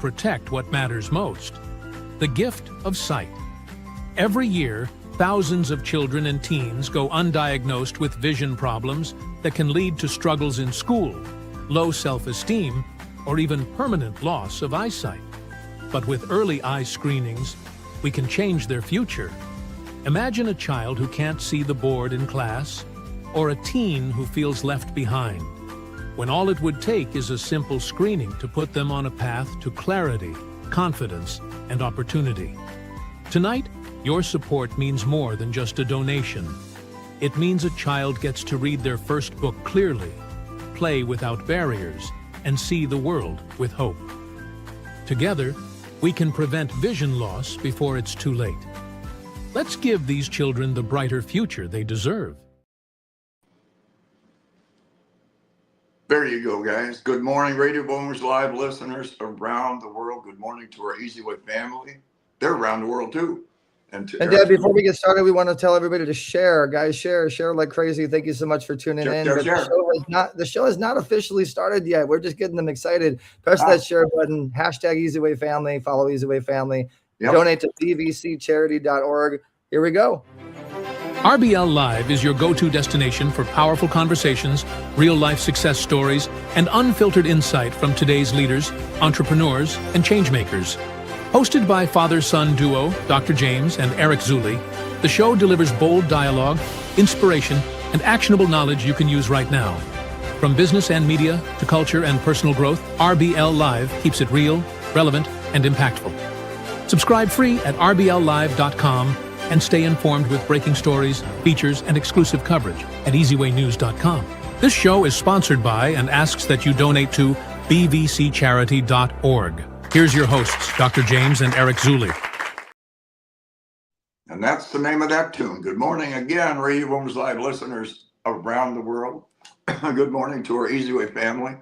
protect what matters most: the gift of sight. Every year, thousands of children and teens go undiagnosed with vision problems that can lead to struggles in school, low self-esteem, or even permanent loss of eyesight. But with early eye screenings, we can change their future. Imagine a child who can't see the board in class, or a teen who feels left behind, when all it would take is a simple screening to put them on a path to clarity, confidence, and opportunity. Tonight, your support means more than just a donation. It means a child gets to read their first book clearly, play without barriers, and see the world with hope. Together, we can prevent vision loss before it's too late. Let's give these children the brighter future they deserve. There you go, guys. Good morning, Radio Boomers Live listeners around the world. Good morning to our eZWay family. They're around the world too. And Dad, before we get started, we want to tell everybody to share. Guys, share like crazy. Thank you so much for tuning in. The show has not officially started yet. We're just getting them excited. Press that share button. Hashtag eZWay family. Follow eZWay family. Yep. Donate to bvccharity.org. Here we go. RBL Live is your go-to destination for powerful conversations, real-life success stories, and unfiltered insight from today's leaders, entrepreneurs, and changemakers. Hosted by father-son duo Dr. James and Eric Zuley, the show delivers bold dialogue, inspiration, and actionable knowledge you can use right now. From business and media to culture and personal growth, RBL Live keeps it real, relevant, and impactful. Subscribe free at rbllive.com and stay informed with breaking stories, features, and exclusive coverage at eZWaynews.com. This show is sponsored by and asks that you donate to bvccharity.org. Here's your hosts, Dr. James and Eric Zuley. And that's the name of that tune. Good morning again, Radio Boomers Live listeners around the world. Good morning to our eZWay family,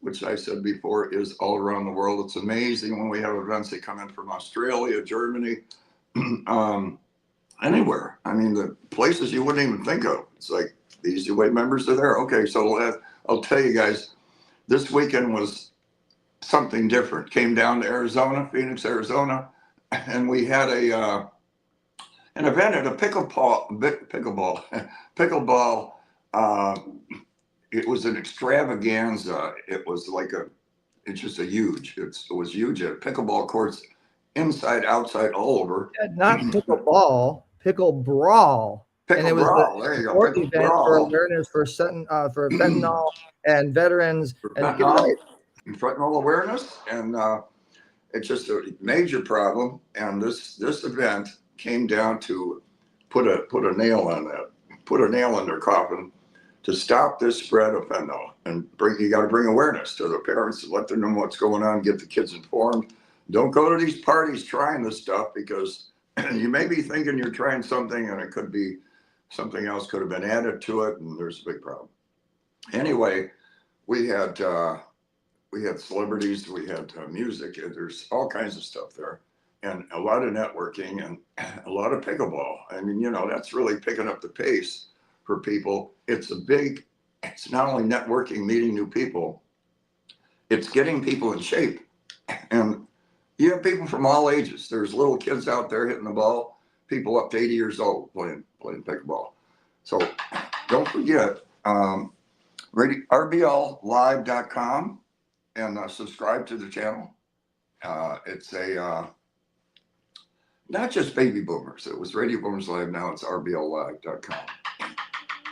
which I said before is all around the world. It's amazing when we have events that come in from Australia, Germany, anywhere. I mean, the places you wouldn't even think of. It's like the eZWay members are there. Okay, so I'll tell you guys, this weekend was something different. Came down to Arizona, Phoenix, Arizona, and we had an event at a pickleball. It was an extravaganza. It was like it was huge at pickleball courts, inside, outside, all over. Yeah, not pickleball, pickle brawl. And it was there you go. Sport event for awareness for fentanyl and veterans. Fentanyl awareness, and it's just a major problem. And this event came down to put a nail in their coffin to stop this spread of fentanyl. And you got to bring awareness to the parents, let them know what's going on, get the kids informed. Don't go to these parties trying this stuff, because you may be thinking you're trying something and it could be something else could have been added to it, and there's a big problem. Anyway, we had celebrities, we had music, there's all kinds of stuff there, and a lot of networking and a lot of pickleball. I mean, that's really picking up the pace for people. It's not only networking, meeting new people, it's getting people in shape. And you have people from all ages. There's little kids out there hitting the ball, people up to 80 years old playing pickleball. So don't forget, RBLlive.com. And subscribe to the channel. It's not just baby boomers. It was Radio Boomers Live. Now it's RBLlive.com.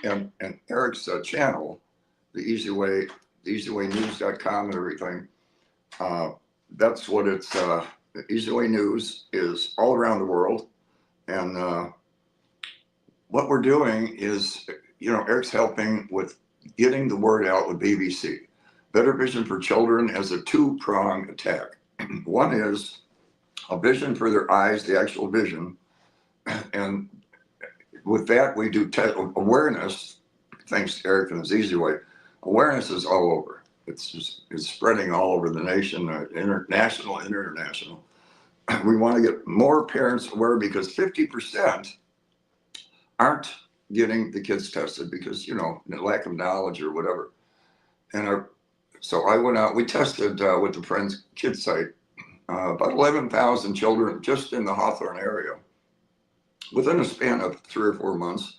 And Eric's channel, the eZWay, eZWaynews.com and everything. That's what it's. eZWay News is all around the world, and what we're doing is, Eric's helping with getting the word out with BBC. Better Vision for Children as a two-pronged attack. One is a vision for their eyes, the actual vision. And with that, we do awareness, thanks to Eric and his eZWay. Awareness is all over. It's spreading all over the nation, international. We want to get more parents aware, because 50% aren't getting the kids tested because, lack of knowledge or whatever. And so I went out, we tested with the Friends Kids site about 11,000 children just in the Hawthorne area within a span of 3 or 4 months,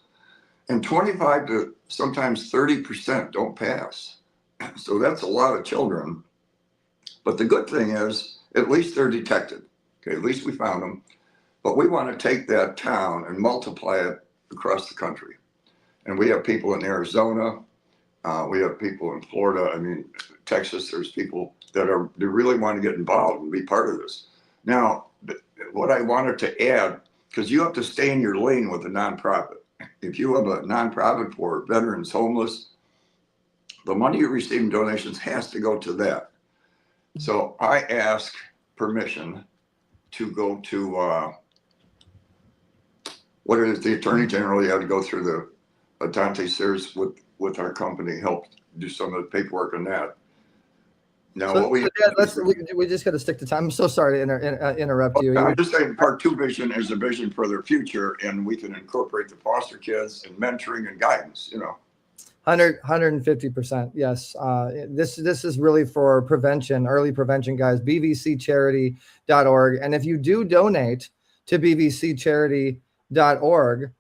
and 25 to sometimes 30% don't pass. So that's a lot of children. But the good thing is, at least they're detected. Okay, at least we found them. But we want to take that town and multiply it across the country. And we have people in Arizona. We have people in Florida. I mean, Texas. There's people that really want to get involved and be part of this. Now, what I wanted to add, because you have to stay in your lane with a nonprofit. If you have a nonprofit for veterans, homeless, the money you receive in donations has to go to that. So I ask permission to go to, what is the Attorney General? You have to go through the Dante Sears with our company, help do some of the paperwork on that. Now, so, we just got to stick to time. I'm so sorry to interrupt you. I'm just saying part 2 vision is a vision for their future, and we can incorporate the foster kids and mentoring and guidance, you know. 150%. Yes. This is really for prevention, early prevention, guys. bvccharity.org. And if you do donate to bvccharity.org,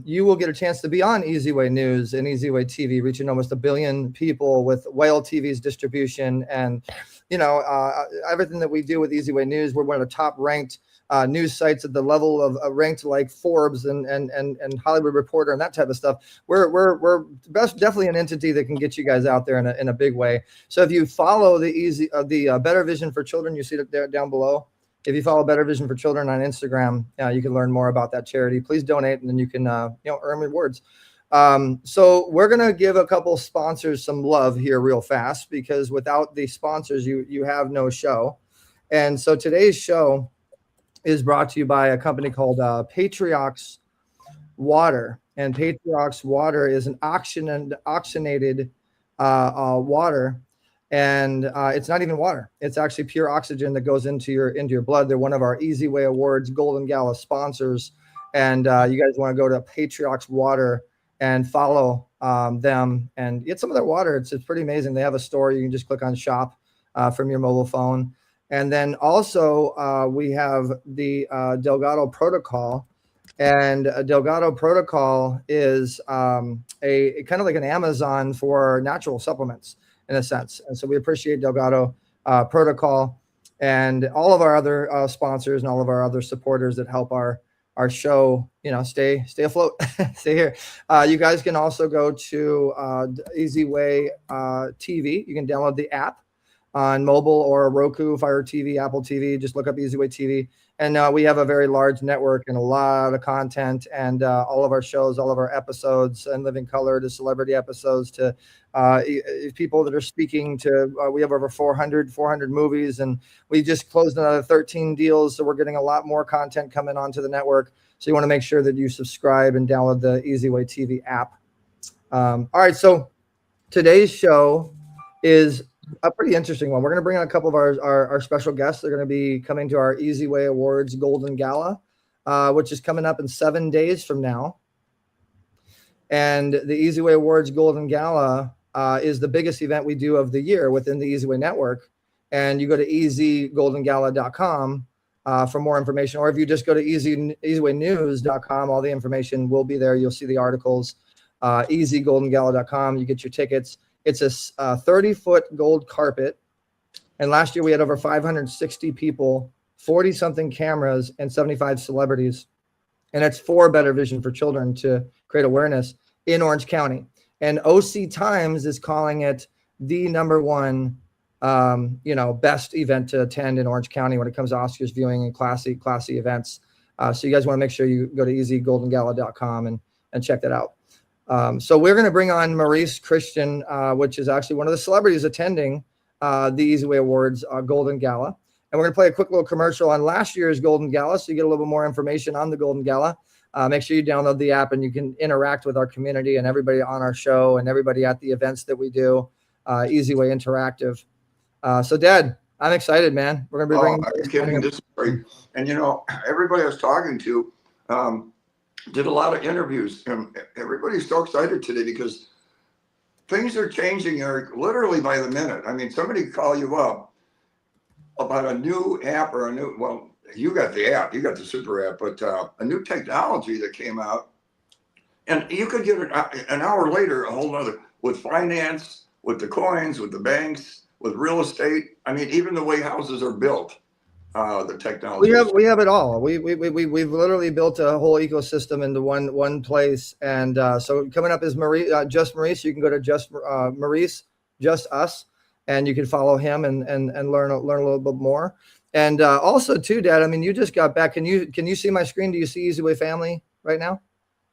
you will get a chance to be on eZWay News and eZWay TV, reaching almost 1 billion people with Whale TV's distribution. And, you know, everything that we do with eZWay News, we're one of the top ranked news sites at the level of ranked like Forbes and Hollywood Reporter and that type of stuff. We're definitely an entity that can get you guys out there in a big way. So if you follow the Better Vision for Children, you see it there down below. If you follow Better Vision for Children on Instagram, you can learn more about that charity. Please donate, and then you can earn rewards. So we're gonna give a couple sponsors some love here real fast, because without the sponsors, you have no show. And so today's show is brought to you by a company called Patriox Water. And Patriox Water is an oxygenated water. And it's not even water. It's actually pure oxygen that goes into your blood. They're one of our eZWay Awards Golden Gala sponsors. And you guys want to go to Patriox Water and follow them and get some of their water. It's pretty amazing. They have a store. You can just click on shop from your mobile phone. And then also we have the Delgado Protocol. And Delgado Protocol is a kind of like an Amazon for natural supplements in a sense. And so we appreciate Delgado Protocol and all of our other sponsors and all of our other supporters that help our show, stay afloat, stay here. You guys can also go to eZWay TV. You can download the app on mobile or Roku, Fire TV, Apple TV. Just look up eZWay TV. And we have a very large network and a lot of content, and all of our shows, all of our episodes, and Living Color to celebrity episodes to people that are speaking to. We have over 400 movies, and we just closed another 13 deals. So we're getting a lot more content coming onto the network. So you want to make sure that you subscribe and download the eZWay TV app. All right. So today's show is a pretty interesting one. We're going to bring on a couple of our special guests. They're going to be coming to our eZWay Awards Golden Gala, which is coming up in 7 days from now. And the eZWay Awards Golden Gala is the biggest event we do of the year within the eZWay network. And you go to eZGoldenGala.com for more information. Or if you just go to eZWaynews.com, all the information will be there. You'll see the articles. eZGoldenGala.com, you get your tickets. It's a 30-foot gold carpet. And last year we had over 560 people, 40-something cameras, and 75 celebrities. And it's for Better Vision for Children to create awareness in Orange County. And OC Times is calling it the #1, best event to attend in Orange County when it comes to Oscars viewing and classy events. So you guys want to make sure you go to eZGoldenGala.com and check that out. So we're going to bring on Maurice Christian, which is actually one of the celebrities attending the eZWay Awards Golden Gala. And we're going to play a quick little commercial on last year's Golden Gala, so you get a little bit more information on the Golden Gala. Make sure you download the app, and you can interact with our community and everybody on our show and everybody at the events that we do. eZWay Interactive. So, Dad, I'm excited, man. We're going to be bringing. I'm kidding. This is great. And everybody I was talking to did a lot of interviews, and everybody's so excited today because things are changing literally by the minute. I mean, somebody call you up. about a new app or well, you got the app, you got the super app, but a new technology that came out, and you could get an hour later a whole nother with finance, with the coins, with the banks, with real estate. I mean, even the way houses are built, the technology. We have it all. We've literally built a whole ecosystem into one place. And so coming up is Just Maurice. You can go to Just Maurice, Just Us, and you can follow him and learn a little bit more. And also too, Dad, I mean, you just got back. Can you see my screen? Do you see eZWay Family right now?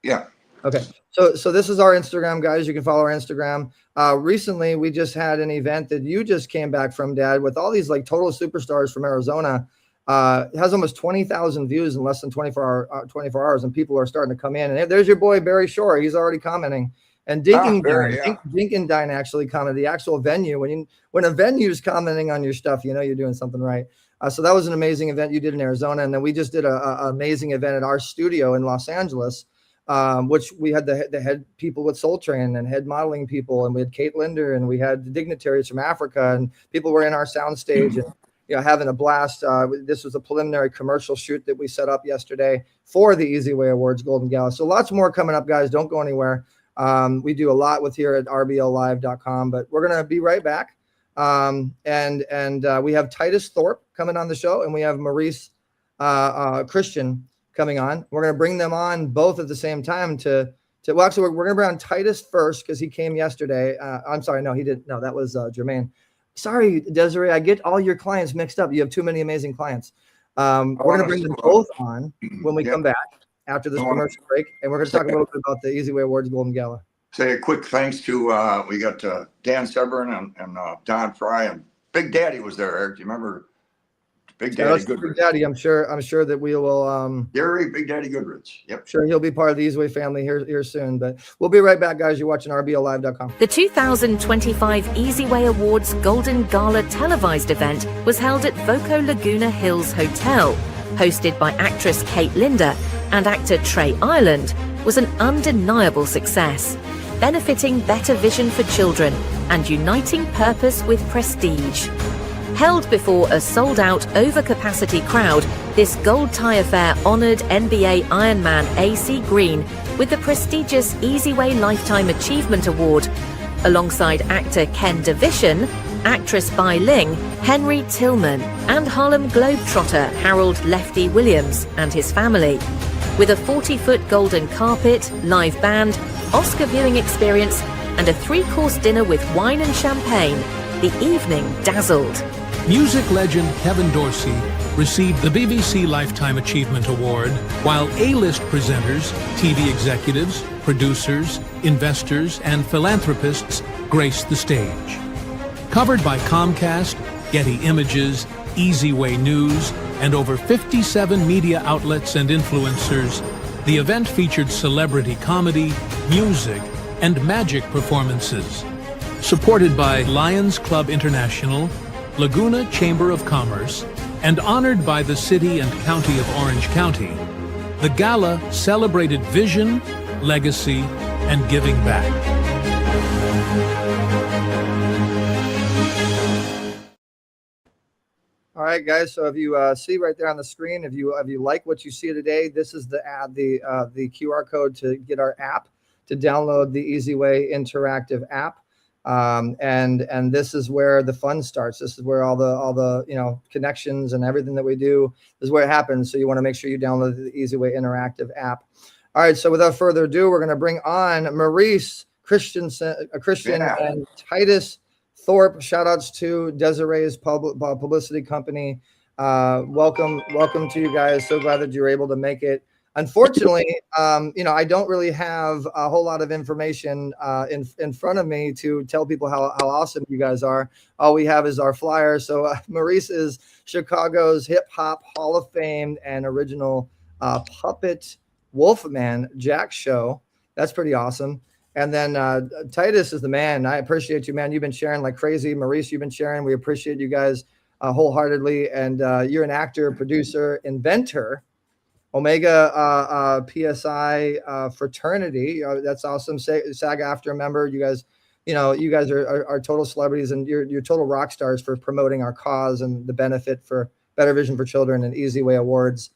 Yeah. Okay. So this is our Instagram, guys. You can follow our Instagram. Recently, we just had an event that you just came back from, Dad, with all these like total superstars from Arizona. It has almost 20,000 views in less than 24 hours, and people are starting to come in. And there's your boy, Barry Shore. He's already commenting. And Dinkendine actually commented, the actual venue. When a venue's commenting on your stuff, you know you're doing something right. So that was an amazing event you did in Arizona. And then we just did an amazing event at our studio in Los Angeles, which we had the head people with Soul Train and head modeling people. And we had Kate Linder, and we had the dignitaries from Africa, and people were in our sound stage and, you know, having a blast. This was a preliminary commercial shoot that we set up yesterday for the eZWay Awards Golden Gala. So lots more coming up, guys. Don't go anywhere. We do a lot with here at RBLlive.com, but we're going to be right back. And we have Titus Thorpe coming on the show, and we have Maurice Christian coming on. We're going to bring them on both at the same time well, actually, we're going to bring on Titus first because he came yesterday. I'm sorry. No, he didn't. No, that was Jermaine. Sorry, Desiree, I get all your clients mixed up. You have too many amazing clients. We're going to bring them both on when we come back after this commercial break, and we're going to talk a little bit about the eZWay Awards Golden Gala. Say a quick thanks to we got Dan Severn and Don Fry, and Big Daddy was there. Eric, do you remember Big Daddy Goodrich? Big Daddy, I'm sure that we will. Gary, Big Daddy Goodrich. Yep. Sure, he'll be part of the eZWay family here soon. But we'll be right back, guys. You're watching RBLlive.com. The 2025 eZWay Awards Golden Gala televised event was held at Voco Laguna Hills Hotel, hosted by actress Kate Linder and actor Trey Ireland, was an undeniable success, benefiting better vision for children and uniting purpose with prestige. Held before a sold-out, overcapacity crowd, this Gold Tie Affair honoured NBA Ironman AC Green with the prestigious eZWay Lifetime Achievement Award, alongside actor Ken DeVishen, actress Bai Ling, Henry Tillman, and Harlem Globetrotter Harold Lefty Williams and his family. With a 40-foot golden carpet, live band, Oscar viewing experience, and a 3-course dinner with wine and champagne, the evening dazzled. Music legend Kevin Dorsey received the BBC Lifetime Achievement Award, while A-list presenters, TV executives, producers, investors, and philanthropists graced the stage. Covered by Comcast, Getty Images, eZWay News, and over 57 media outlets and influencers, the event featured celebrity comedy, music, and magic performances. Supported by Lions Club International, Laguna Chamber of Commerce, and honored by the City and County of Orange County, the gala celebrated vision, legacy, and giving back. All right, guys. So if you see right there on the screen, if you like what you see today, this is the QR code to get our app, to download the eZWay interactive app. And this is where the fun starts. This is where all the connections and everything that we do is where it happens. So you want to make sure you download the eZWay interactive app. All right. So without further ado, we're going to bring on Maurice Christian and Titus Thorpe. Shout outs to Desiree's publicity company. Welcome to you guys. So glad that you're able to make it. Unfortunately, I don't really have a whole lot of information in front of me to tell people how awesome you guys are. All we have is our flyer. So Maurice is Chicago's hip hop Hall of Fame and original puppet Wolfman Jack show. That's pretty awesome. And then Titus is the man. I appreciate you, man. You've been sharing like crazy. Maurice, you've been sharing. We appreciate you guys wholeheartly. And you're an actor, producer, inventor. Omega PSI fraternity. That's awesome. SAG-AFTRA member. You guys you know, you guys are total celebrities, and you're total rock stars for promoting our cause and the benefit for Better Vision for Children and eZWay Awards,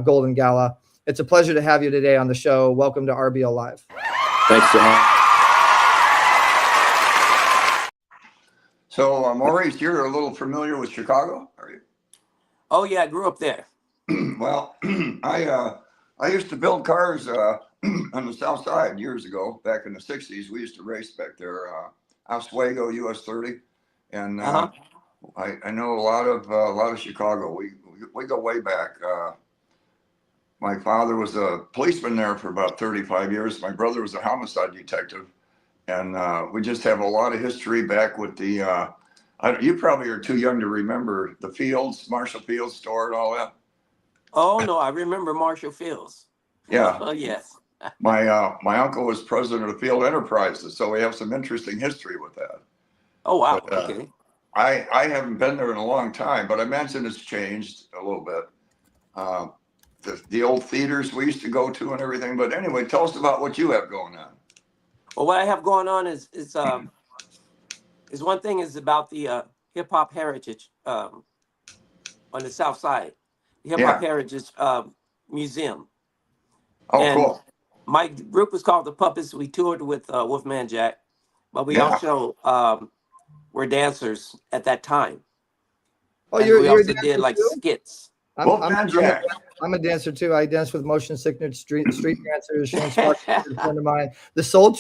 Golden Gala. It's a pleasure to have you today on the show. Welcome to RBL Live. Thanks, John. So, Maurice, you're a little familiar with Chicago, are you? Oh yeah, I grew up there. Well, I used to build cars on the South Side years ago, back in the '60s. We used to race back there, Oswego US 30, and I know a lot of Chicago. We go way back. My father was a policeman there for about 35 years. My brother was a homicide detective, and we just have a lot of history back with the. You probably are too young to remember the Fields, Marshall Fields store and all that. Oh no, I remember Marshall Fields. Yeah. Oh yes. My uncle was president of Field Enterprises, so we have some interesting history with that. Oh wow. But, Okay. I haven't been there in a long time, but I imagine it's changed a little bit. The old theaters we used to go to and everything. But anyway, tell us about what you have going on. Well, what I have going on is one thing is about the hip hop heritage on the South Side, the Hip Hop Heritage Museum. Oh, And cool. my group was called the Puppets. We toured with Wolfman Jack, but we also were dancers at that time. Oh, and we also did like skits. I'm a dancer too. I dance with motion sickness street dancers. Shane Sparks is a friend of mine. The Soul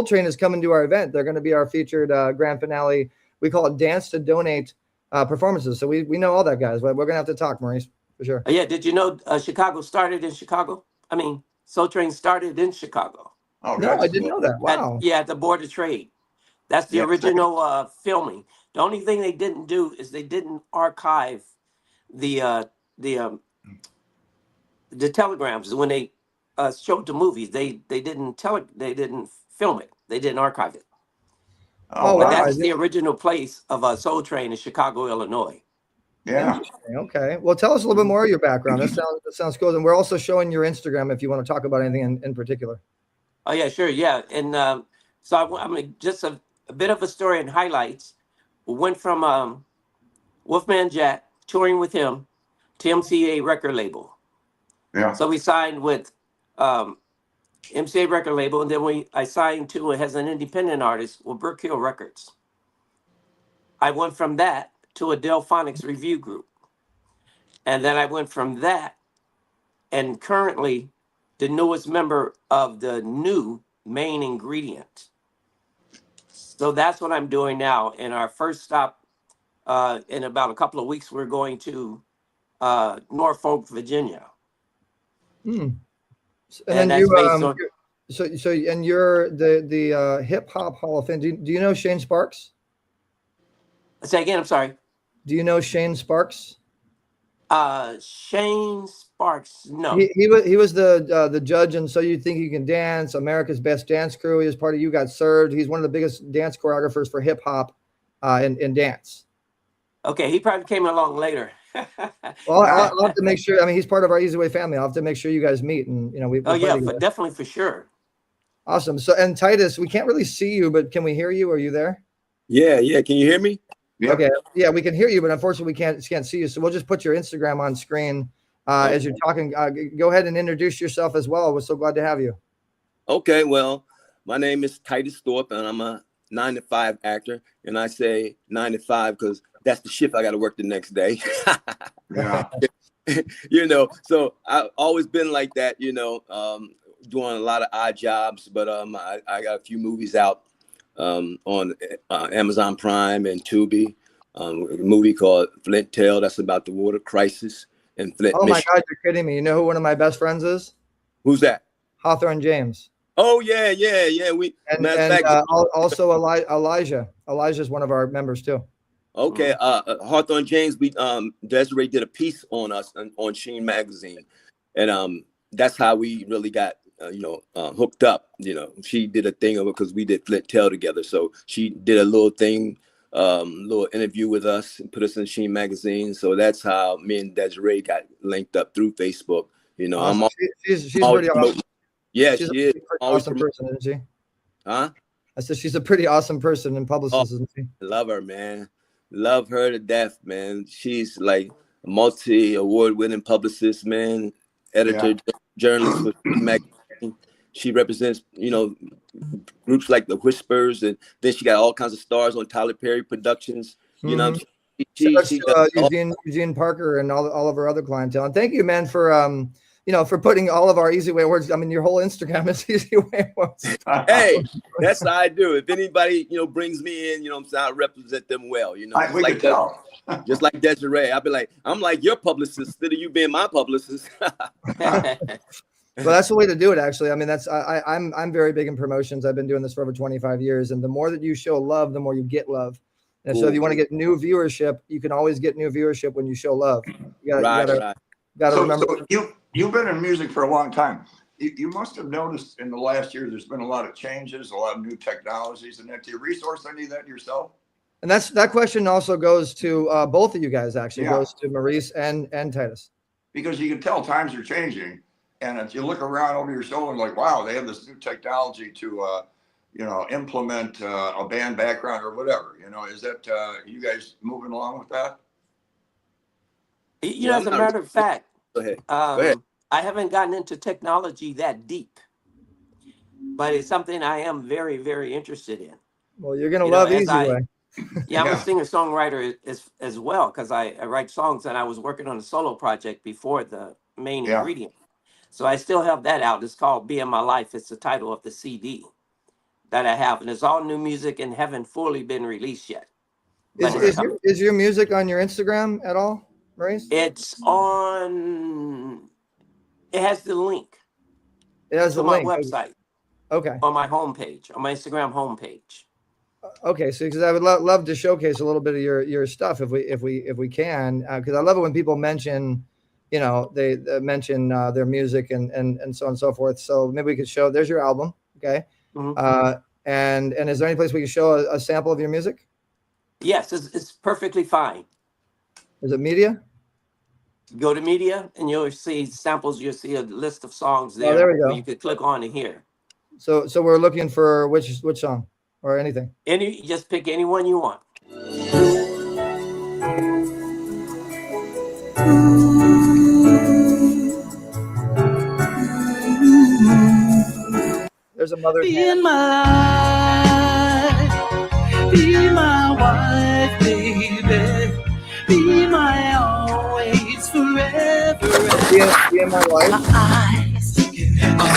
Train is coming to our event. They're going to be our featured grand finale. We call it Dance to Donate performances. So we know all that, guys. We're going to have to talk, Maurice, for sure. Yeah. Did you know Chicago started in Chicago? I mean, Soul Train started in Chicago. Oh, no, I didn't know that. Wow. At the Board of Trade. That's the original filming. The only thing they didn't do is they didn't archive the telegrams when they showed the movies. They didn't film it. They didn't archive it. Oh, but wow. that's the original place of Soul Train in Chicago, Illinois. Yeah. Okay. Well, tell us a little bit more of your background. That sounds cool. And we're also showing your Instagram if you want to talk about anything in particular. Oh yeah, sure, yeah. And so I mean, just a bit of a story and highlights. We went from Wolfman Jack, touring with him, to MCA record label. Yeah. So we signed with MCA record label, and then I signed to as an independent artist with Brook Hill Records. I went from that to a Delphonics review group. And then I went from that, and currently the newest member of the new Main Ingredient. So that's what I'm doing now. And our first stop in about a couple of weeks, we're going to Norfolk, Virginia. And And then that's based on. so and you're the Hip Hop Hall of Fame. Do you know Shane Sparks? Say again, I'm sorry. Do you know Shane Sparks? Shane Sparks, no. He was the judge, and So You Think You Can Dance, America's Best Dance Crew. He was part of You Got Served. He's one of the biggest dance choreographers for hip hop and dance. Okay, he probably came along later. Well, I'll have to make sure. I mean, he's part of our eZWay family. I'll have to make sure you guys meet, and we. Oh yeah, definitely for sure. Awesome. So, and Titus, we can't really see you, but can we hear you? Are you there? Yeah. Can you hear me? Yep. Okay. Yeah, we can hear you, but unfortunately, we can't see you. So we'll just put your Instagram on screen as you're talking. Go ahead and introduce yourself as well. We're so glad to have you. Okay. Well, my name is Titus Thorpe, and I'm a 9-to-5 actor. And I say 9 to 5 because that's the shift I got to work the next day. Yeah. So I've always been like that, doing a lot of odd jobs, but I got a few movies out on Amazon Prime and Tubi. A movie called Flint Tale, that's about the water crisis in Flint, Oh my Michigan. God, you're kidding me. You know who one of my best friends is? Who's that? Hawthorne James. Oh, yeah. We Also Elijah. Elijah's one of our members too. Okay, Hawthorne James, Desiree did a piece on us on Sheen magazine, and that's how we really got hooked up. She did a thing because we did Flint Tale together, so she did a little thing, little interview with us and put us in Sheen magazine. So that's how me and Desiree got linked up through Facebook. She's pretty awesome. Yeah, She's she is. awesome person, isn't she? Huh? said she's a pretty awesome person and publicist. Oh, Isn't she? love her, man. Love her to death, man. She's like a multi-award winning publicist, man. Editor, journalist for FEAT magazine. She represents, groups like the Whispers, and then she got all kinds of stars on Tyler Perry Productions. You know, she does Eugene Parker and all of our other clientele. And thank you, man, for for putting all of our eZWay awards. I mean, your whole Instagram is eZWay awards. Hey, that's how I do. If anybody, brings me in, I represent them well. We can tell. Just like Desiree, I'm like your publicist instead of you being my publicist. Well, that's the way to do it, actually. I mean, I'm very big in promotions. I've been doing this for over 25 years, and the more that you show love, the more you get love. And so, if you want to get new viewership, you can always get new viewership when you show love. You gotta remember. So you've been in music for a long time. You must have noticed in the last year there's been a lot of changes, a lot of new technologies, and that. Do you resource any of that yourself? And that question also goes to both of you guys. Actually, goes to Maurice and Titus. Because you can tell times are changing. And if you look around over your shoulder, like, wow, they have this new technology to, implement a band background or whatever. Is that you guys moving along with that? As a matter of fact, Go ahead. I haven't gotten into technology that deep, but it's something I am very, very interested in. Well, you're gonna love eZWay. I'm a singer-songwriter as well, because I write songs, and I was working on a solo project before the main ingredient. So I still have that out. It's called Be in My Life. It's the title of the CD that I have. And it's all new music and haven't fully been released yet. Is your music on your Instagram at all, Maurice? It's on, it has the link. It has the link. My website. Okay. On my homepage, on my Instagram homepage. Okay, so because I would love to showcase a little bit of your stuff if we can, because I love it when people mention, they mention their music and so on and so forth. So maybe we could show. There's your album, okay? Mm-hmm. And is there any place we can show a sample of your music? Yes, it's perfectly fine. Is it media? Go to media and you'll see samples. You'll see a list of songs there. Oh, there we go. You could click on and hear. So we're looking for which song or anything. Just pick any one you want. There's a mother. Be in my life, be my wife, baby, be my always, forever. Be in my life. My eyes, my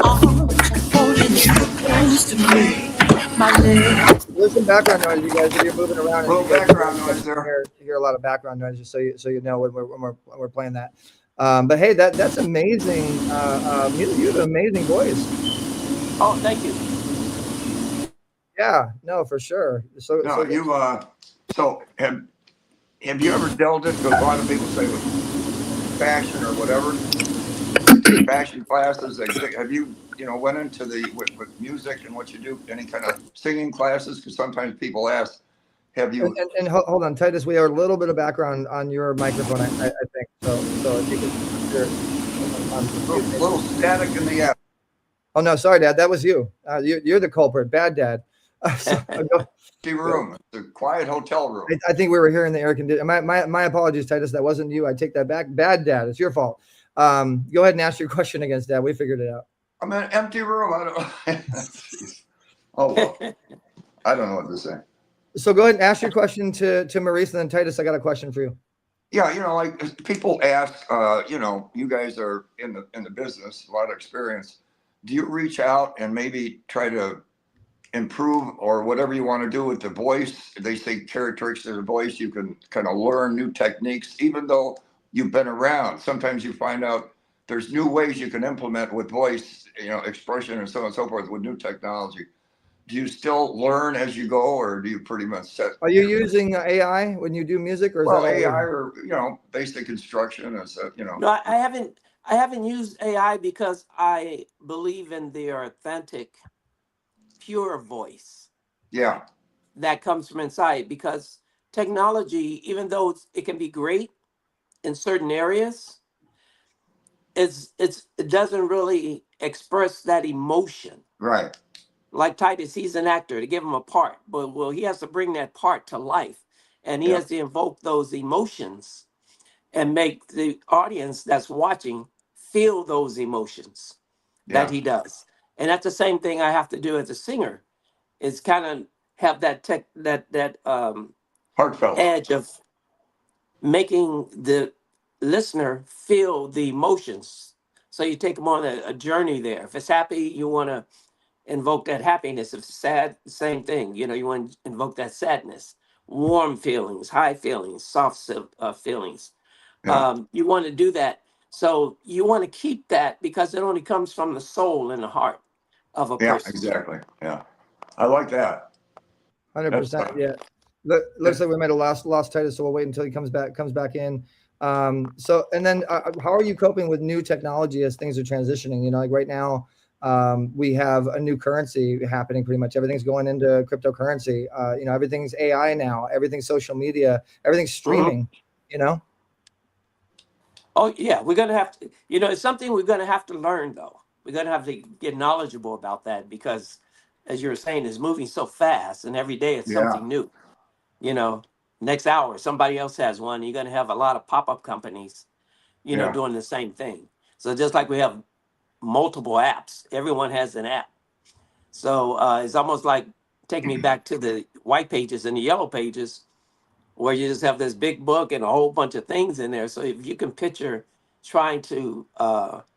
arms, holding you close to me. My legs. There's some background noise, you guys. If you're moving around, little background noise there. You hear a lot of background noise, just so you know when we're playing that. But hey, that's amazing. You have an amazing voice. Oh, thank you. Yeah, no, for sure. So have you ever delved into, a lot of people say with fashion or whatever, fashion classes? Have you went into with music and what you do, any kind of singing classes? Because sometimes people ask, have you? And hold on, Titus. We have a little bit of background on your microphone, I think. So if you could hear a little static in the app. Oh no, sorry, Dad. That was you. You're the culprit. Bad Dad. Empty room. It's a quiet hotel room. I think we were here in the air conditioning. My apologies, Titus. That wasn't you. I take that back. Bad Dad. It's your fault. Go ahead and ask your question against Dad. We figured it out. I'm in an empty room. I don't. Oh well. I don't know what to say. So go ahead and ask your question to Maurice, and then Titus, I got a question for you. Yeah, like people ask, you guys are in the business, a lot of experience. Do you reach out and maybe try to improve or whatever you want to do with the voice? They say characteristics of the voice, you can kind of learn new techniques, even though you've been around. Sometimes you find out there's new ways you can implement with voice, expression and so on and so forth with new technology. Do you still learn as you go, or do you pretty much set? Are you using AI when you do music, or is that AI or basic instruction? No, I haven't used AI because I believe in the authentic, pure voice. Yeah, that comes from inside. Because technology, even though it can be great in certain areas, it doesn't really express that emotion. Right. like Titus, he's an actor, to give him a part, but well, he has to bring that part to life, and he has to invoke those emotions and make the audience that's watching feel those emotions that he does. And that's the same thing I have to do as a singer, is kind of have that Heartfelt. edge of making the listener feel the emotions. So you take them on a journey there. If it's happy, you want to invoke that happiness. If it's sad, same thing. You know, you want to invoke that sadness, warm feelings, high feelings, soft feelings. You want to do that. So you want to keep that because it only comes from the soul and the heart of a person. Exactly. Yeah. I like that. 100%. Yeah. Looks like we might have lost Titus, so we'll wait until he comes back in. So, and then how are you coping with new technology as things are transitioning? You know, like right now, we have a new currency happening. Pretty much everything's going into cryptocurrency. You know, everything's AI now, everything's social media, everything's streaming, you know? Oh yeah, we're going to have to, you know, it's something we're going to have to learn though. We're going to have to get knowledgeable about that because as you were saying, it's moving so fast and every day it's something new. You know, next hour, somebody else has one. You're going to have a lot of pop-up companies, you know, doing the same thing. So just like we have multiple apps, everyone has an app. So it's almost like taking me back to the white pages and the yellow pages where you just have this big book and a whole bunch of things in there. So if you can picture trying to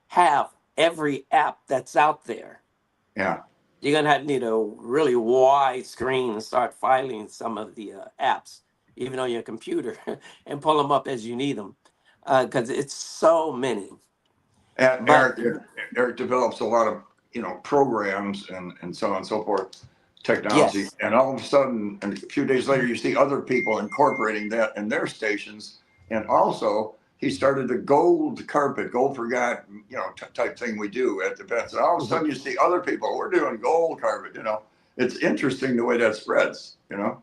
have every app that's out there, you're going to need a really wide screen and start filing some of the apps, even on your computer, and pull them up as you need them, because it's so many. And Eric develops a lot of, you know, programs and so on and so forth, technology. And all of a sudden, and a few days later, you see other people incorporating that in their stations. And also, he started a gold carpet, gold for God, you know, type thing we do at the events. And all of a sudden you see other people, we're doing gold carpet, you know. It's interesting the way that spreads, you know.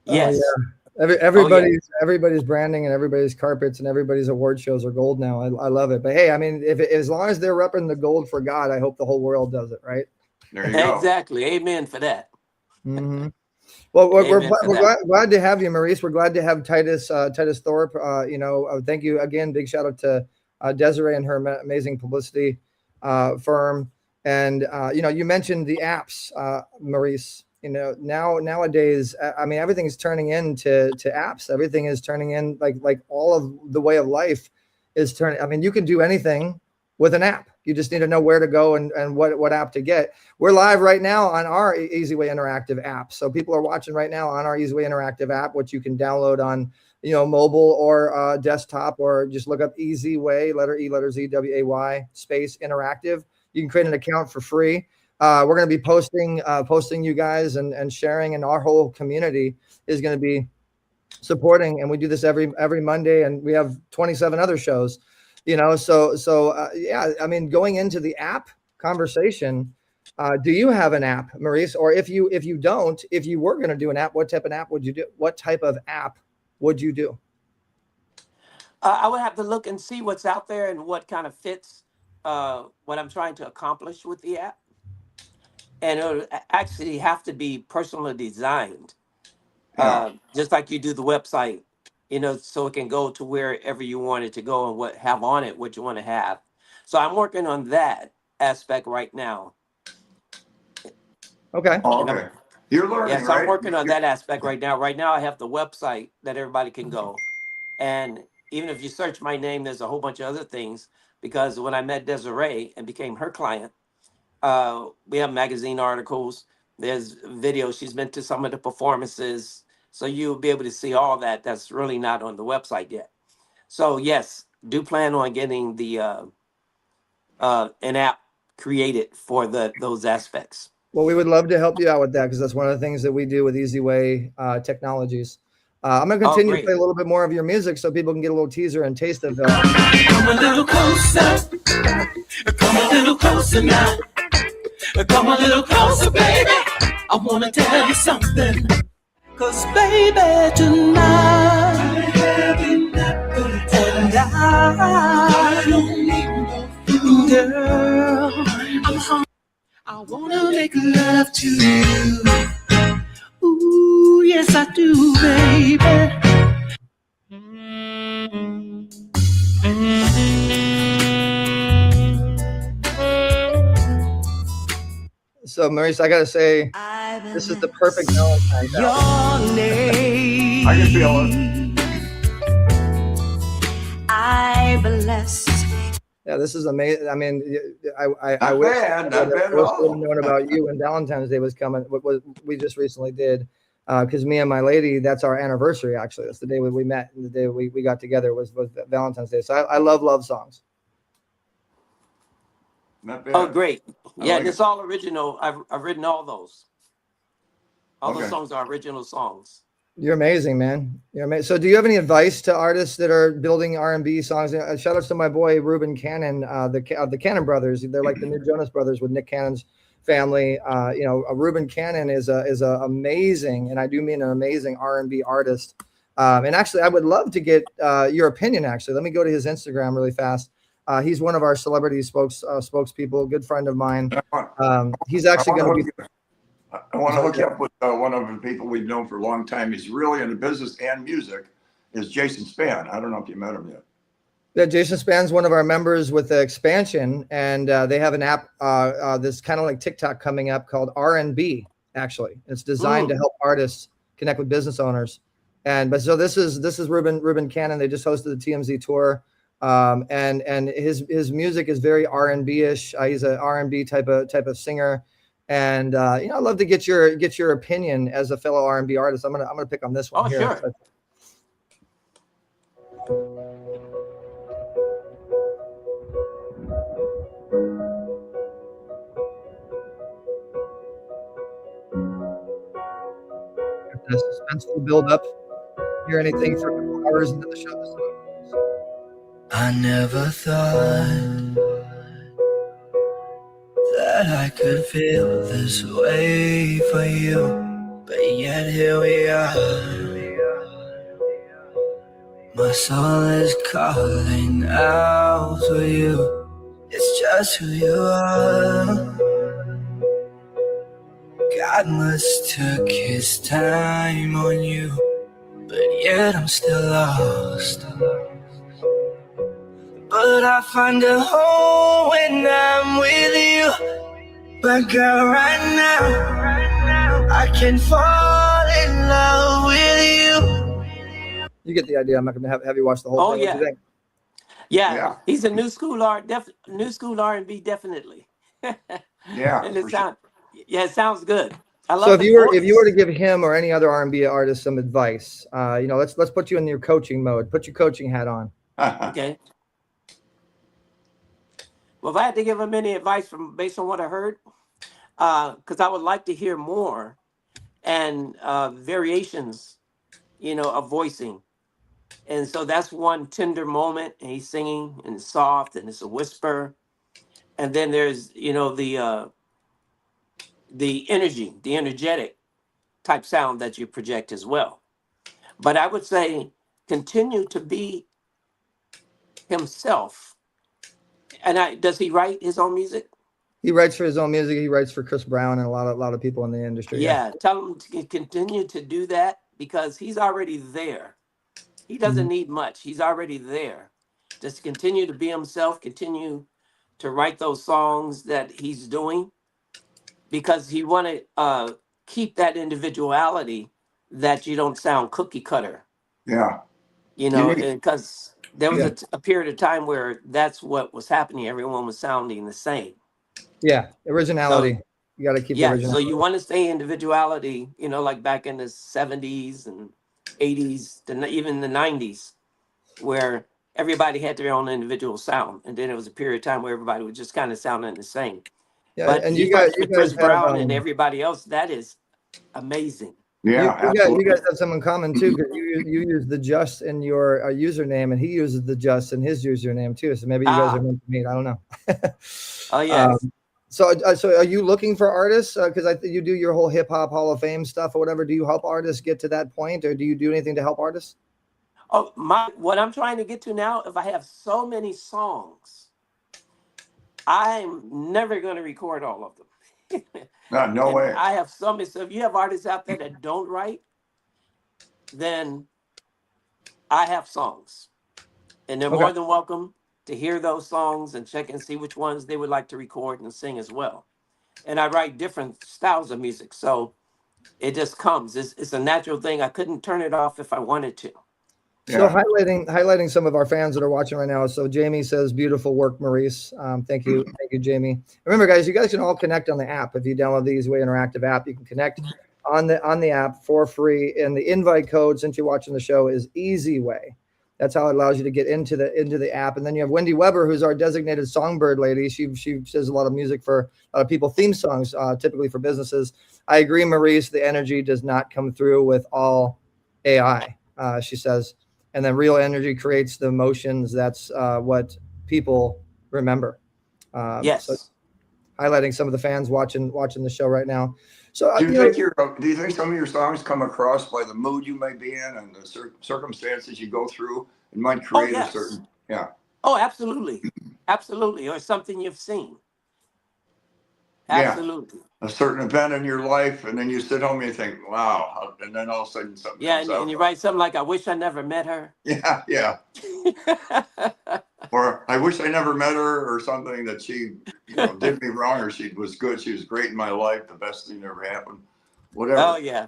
Yes. Oh, yeah. Everybody's branding and everybody's carpets and everybody's award shows are gold now. I love it. But hey, I mean, as long as they're repping the gold for God, I hope the whole world does it, right? There you go. Exactly. Amen for that. Mm-hmm. Well, we're glad to have you, Maurice. We're glad to have Titus Thorpe. You know, thank you again. Big shout out to Desiree and her amazing publicity firm. And you know, you mentioned the apps, Maurice. You know, nowadays, I mean, everything's turning into apps. Everything is turning in like all of the way of life is turning. I mean, you can do anything with an app. You just need to know where to go and what app to get. We're live right now on our eZWay Interactive app. So people are watching right now on our eZWay Interactive app, which you can download on, you know, mobile or desktop, or just look up eZWay, letter E, letter Z, W-A-Y, space interactive. You can create an account for free. We're going to be posting you guys and sharing, and our whole community is going to be supporting. And we do this every Monday, and we have 27 other shows. You know, so yeah, I mean, going into the app conversation, do you have an app, Maurice? Or if you don't, if you were going to do an app, what type of app would you do? What type of app would you do? I would have to look and see what's out there and what kind of fits what I'm trying to accomplish with the app. And it would actually have to be personally designed, just like you do the website. You know, so it can go to wherever you want it to go and have on it what you want to have. So I'm working on that aspect right now. Okay. You're learning, yes, I'm working on that aspect right now. Right now I have the website that everybody can go. And even if you search my name, there's a whole bunch of other things, because when I met Desiree and became her client, we have magazine articles. There's videos. She's been to some of the performances. So you'll be able to see all that. That's really not on the website yet. So yes, do plan on getting the an app created for those aspects. Well, we would love to help you out with that, because that's one of the things that we do with eZWay Technologies. I'm going to continue to play a little bit more of your music so people can get a little teaser and taste of that. Come a little closer. Come a little closer now. Come a little closer, baby. I want to tell you something. 'Cause baby, tonight I'm having that good time. And I don't need no food, girl. I'm hungry. I wanna make love to you. Ooh, yes I do, baby. So, Maurice, I gotta say, this is the perfect Valentine's album. I can feel it. I bless. Yeah, this is amazing. I mean, I Not wish bad, I not bad at would have all. known about you when Valentine's Day was coming. What we just recently did, because me and my lady, that's our anniversary. Actually, that's the day we met, and the day we got together was Valentine's Day. So I love songs. Not bad. Oh, great. Yeah, like it's all original. I've written all those. All Okay. those songs are original songs. You're amazing, man. You're amazing. So, do you have any advice to artists that are building R&B songs? Shout outs to my boy Reuben Cannon, the Cannon brothers. They're like the new Jonas Brothers with Nick Cannon's family. Reuben Cannon is a amazing, and I do mean an amazing R&B artist. And actually, I would love to get your opinion. Actually, let me go to his Instagram really fast. He's one of our celebrity spokespeople, a good friend of mine. He's actually going to be. I want to hook you up with one of the people we've known for a long time. He's really into business and music. Is Jason Spann. I don't know if you met him yet. Yeah, Jason Spann's one of our members with the expansion, and they have an app that's kind of like TikTok coming up called R&B. Actually, it's designed to help artists connect with business owners. So this is Reuben Cannon. They just hosted the TMZ tour, and his music is very R&B-ish. He's an R&B type of singer. And I'd love to get your opinion as a fellow R&B artist. I'm gonna pick on this one. Oh, here. sure. The suspenseful build up. Hear anything for a couple hours into the show? I never thought that I could feel this way for you, but yet here we are. My soul is calling out for you. It's just who you are. God must took his time on you, but yet I'm still lost. But I find a home when I'm with you. But girl, right now, I can fall in love with you. You get the idea. I'm not going to have you watch the whole Oh, thing. What yeah. do you think? Yeah, he's a new school R&B, definitely. Yeah. And it sounds good. I love So if the you were to voice. give him or any other R&B artist some advice, let's put you in your coaching mode. Put your coaching hat on. Okay. Well, if I had to give him any advice based on what I heard, because I would like to hear more and variations, of voicing. And so that's one tender moment, and he's singing and it's soft and it's a whisper. And then there's, the energy, the energetic type sound that you project as well. But I would say continue to be himself. And does he write his own music? He writes for his own music. He writes for Chris Brown and a lot of people in the industry. Yeah, tell him to continue to do that because he's already there. He doesn't need much. He's already there. Just continue to be himself, continue to write those songs that he's doing because he want to keep that individuality that you don't sound cookie cutter. Yeah. Because there was a period of time where that's what was happening. Everyone was sounding the same. Yeah, originality. So, you got to keep the yeah, originality. so you want to stay individuality, like back in the 70s and 80s, even the 90s, where everybody had their own individual sound. And then it was a period of time where everybody was just kind of sounding the same. Yeah, But and you you guys, with Chris Brown and everybody else, that is amazing. Yeah, you guys have some in common too, because you use the just in your username, and he uses the just in his username too. So maybe you guys are meant to meet. I don't know. Oh yeah. So are you looking for artists? Because I think you do your whole hip hop Hall of Fame stuff or whatever. Do you help artists get to that point, or do you do anything to help artists? Oh, what I'm trying to get to now, if I have so many songs, I'm never going to record all of them. No And way. I have some. So if you have artists out there that don't write, then I have songs, and they're Okay. more than welcome to hear those songs and check and see which ones they would like to record and sing as well. And I write different styles of music, so it just comes. It's a natural thing. I couldn't turn it off if I wanted to. So Yeah. highlighting some of our fans that are watching right now. So Jamie says, "Beautiful work, Maurice." Thank you, Jamie. Remember, guys, you guys can all connect on the app. If you download the eZWay interactive app, you can connect on the app for free. And the invite code, since you're watching the show, is eZWay. That's how it allows you to get into the app. And then you have Wendy Weber, who's our designated songbird lady. She does a lot of music for a lot of people, theme songs, typically for businesses. I agree, Maurice. The energy does not come through with all AI. She says. And then real energy creates the emotions. That's what people remember. Yes. So highlighting some of the fans watching the show right now. So do you think some of your songs come across by the mood you may be in and the circumstances you go through? It might create a certain, yeah. Oh, absolutely. Absolutely. Or something you've seen. Absolutely. Yeah. A certain event in your life, and then you sit home and you think, wow. And then all of a sudden something comes out. And you write something like, I wish I never met her. Yeah, yeah. Or I wish I never met her, or something that she did me wrong, or she was good. She was great in my life. The best thing that ever happened. Whatever. Oh, yeah.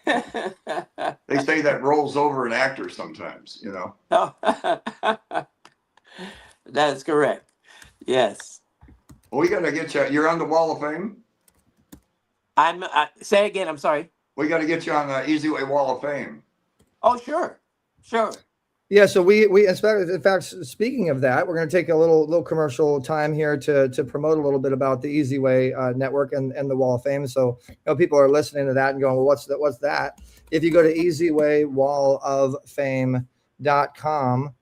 They say that rolls over an actor sometimes, Oh, that is correct. Yes. Well, we got to get you. You're on the Wall of Fame? Say again, I'm sorry. We got to get you on the eZWay Wall of Fame. Oh, sure. Yeah, so we in fact, speaking of that, we're going to take a little commercial time here to promote a little bit about the eZWay network and the Wall of Fame. So people are listening to that and going, well, what's that? If you go to eZWayWallOfFame.com,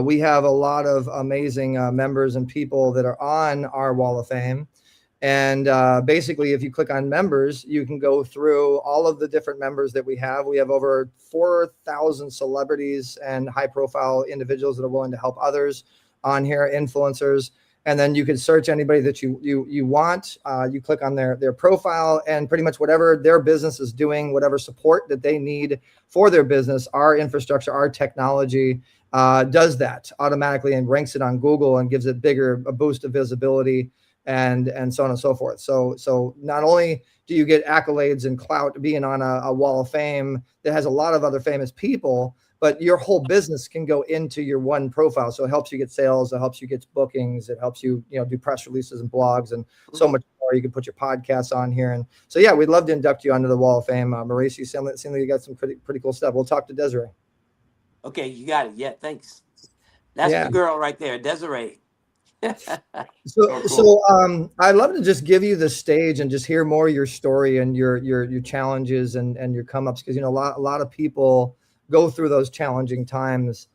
we have a lot of amazing members and people that are on our Wall of Fame. And basically, if you click on members, you can go through all of the different members that we have. We have over 4,000 celebrities and high-profile individuals that are willing to help others on here, influencers. And then you can search anybody that you want. You click on their profile, and pretty much whatever their business is doing, whatever support that they need for their business, our infrastructure, our technology does that automatically and ranks it on Google and gives it a boost of visibility. And so on and so forth. So not only do you get accolades and clout being on a Wall of Fame that has a lot of other famous people, but your whole business can go into your one profile. So it helps you get sales, it helps you get bookings, it helps you do press releases and blogs and so much more. You can put your podcasts on here. And so yeah, we'd love to induct you onto the Wall of Fame. Maurice, you seem like you got some pretty cool stuff. We'll talk to Desiree. Okay, you got it. Yeah, thanks. That's the girl right there, Desiree. So I'd love to just give you the stage and just hear more of your story and your challenges and your come ups, because a lot of people go through those challenging times,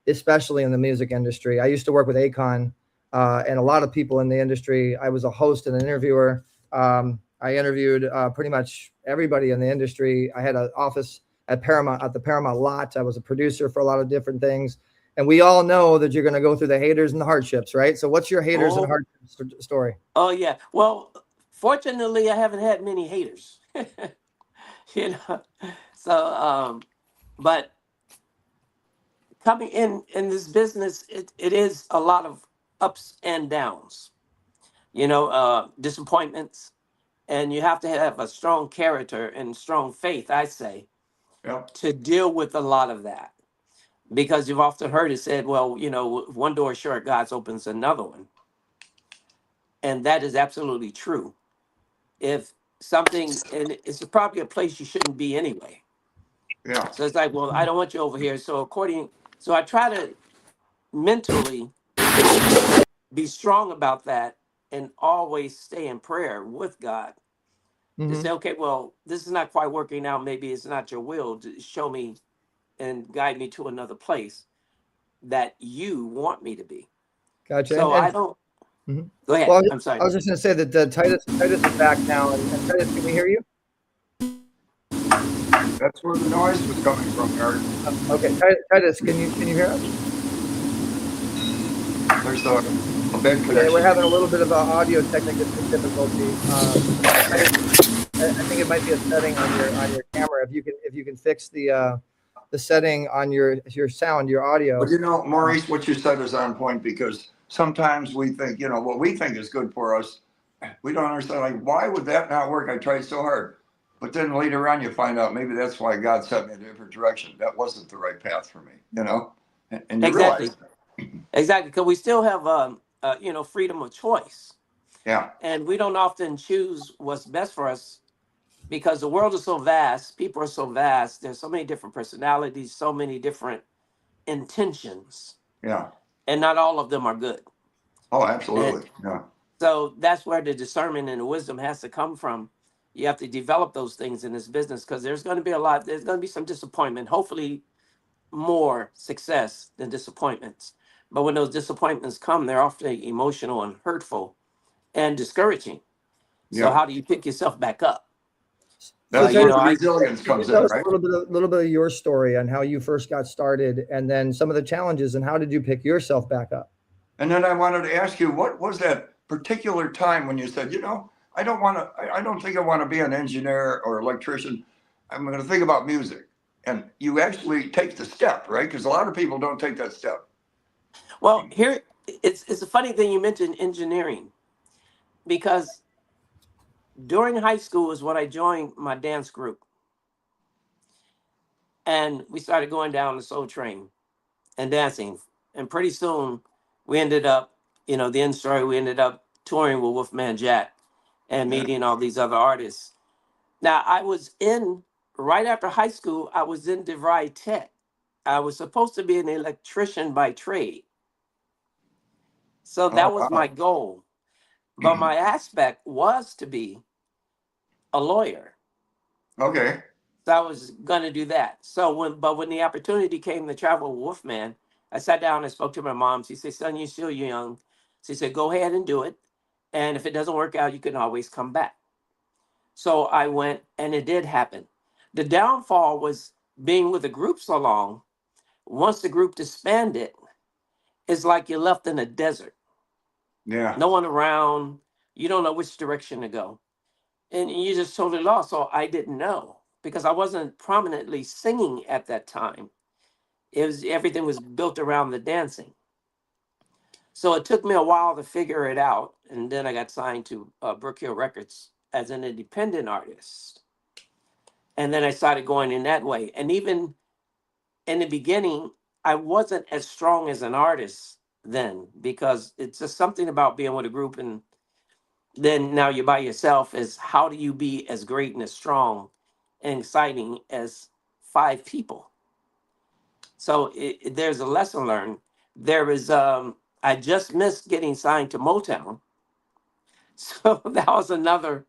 especially in the music industry. I used to work with Akon, and a lot of people in the industry. I was a host and an interviewer. I interviewed pretty much everybody in the industry. I had an office at the Paramount lot. I was a producer for a lot of different things. And we all know that you're going to go through the haters and the hardships, right? So what's your haters and hardships story? Oh, yeah. Well, fortunately, I haven't had many haters. So, but coming in this business, it is a lot of ups and downs, disappointments. And you have to have a strong character and strong faith, I say, to deal with a lot of that. Because you've often heard it said, well, if one door is shut, God opens another one. And that is absolutely true. If something, and it's probably a place you shouldn't be anyway. Yeah. So it's like, well, I don't want you over here. So I try to mentally be strong about that and always stay in prayer with God. To say, okay, well, this is not quite working out. Maybe it's not your will to show me and guide me to another place that you want me to be. Gotcha. So I don't. Go ahead. Well, I'm sorry. I was just going to say that Titus is back now. And Titus, can we hear you? That's where the noise was coming from, Eric. Okay, Titus, can you hear us? There's a bad connection. Yeah, we're having a little bit of audio technical difficulty. I think it might be a setting on your camera. If you can fix the setting on your sound, your audio. But you know, Maurice, what you said is on point, because sometimes we think, you know, what we think is good for us, we don't understand, like, why would that not work? I tried so hard. But then later on, you find out maybe that's why God set me in a different direction. That wasn't the right path for me, you know? And you Exactly. realize. Exactly. Because we still have, you know, freedom of choice. Yeah. And we don't often choose what's best for us because the world is so vast. People are so vast. There's so many different personalities, so many different intentions. Yeah. And not all of them are good. Oh, absolutely. Yeah. So that's where the discernment and the wisdom has to come from. You have to develop those things in this business because there's going to be there's going to be some disappointment, hopefully more success than disappointments. But when those disappointments come, they're often emotional and hurtful and discouraging. So Yeah. how do you pick yourself back up? That's you where know, the resilience comes in, Tell us right? a little bit of your story on how you first got started, and then some of the challenges, and how did you pick yourself back up? And then I wanted to ask you, what was that particular time when you said, you know, I don't think I want to be an engineer or electrician. I'm going to think about music. And you actually take the step, right? Because a lot of people don't take that step. Well, here it's a funny thing you mentioned engineering, because during high school is when I joined my dance group. And we started going down the Soul Train and dancing. And pretty soon we ended up, you know, the end story, we ended up touring with Wolfman Jack and meeting all these other artists. Now, right after high school, I was in DeVry Tech. I was supposed to be an electrician by trade. So Oh, that was wow. my goal. But my aspect was to be a lawyer. Okay. So I was going to do that. So when the opportunity came to travel with Wolfman, I sat down and spoke to my mom. She said, son, you're still young. She said, go ahead and do it. And if it doesn't work out, you can always come back. So I went, and it did happen. The downfall was being with the group so long. Once the group disbanded, it's like you're left in a desert. Yeah. No one around. You don't know which direction to go. And you're just totally lost. So I didn't know, because I wasn't prominently singing at that time. Everything was built around the dancing. So it took me a while to figure it out. And then I got signed to Brook Hill Records as an independent artist. And then I started going in that way. And even in the beginning, I wasn't as strong as an artist then, because it's just something about being with a group, and then now you're by yourself, is how do you be as great and as strong and exciting as 5 people? So there's a lesson learned. There is, I just missed getting signed to Motown. So that was another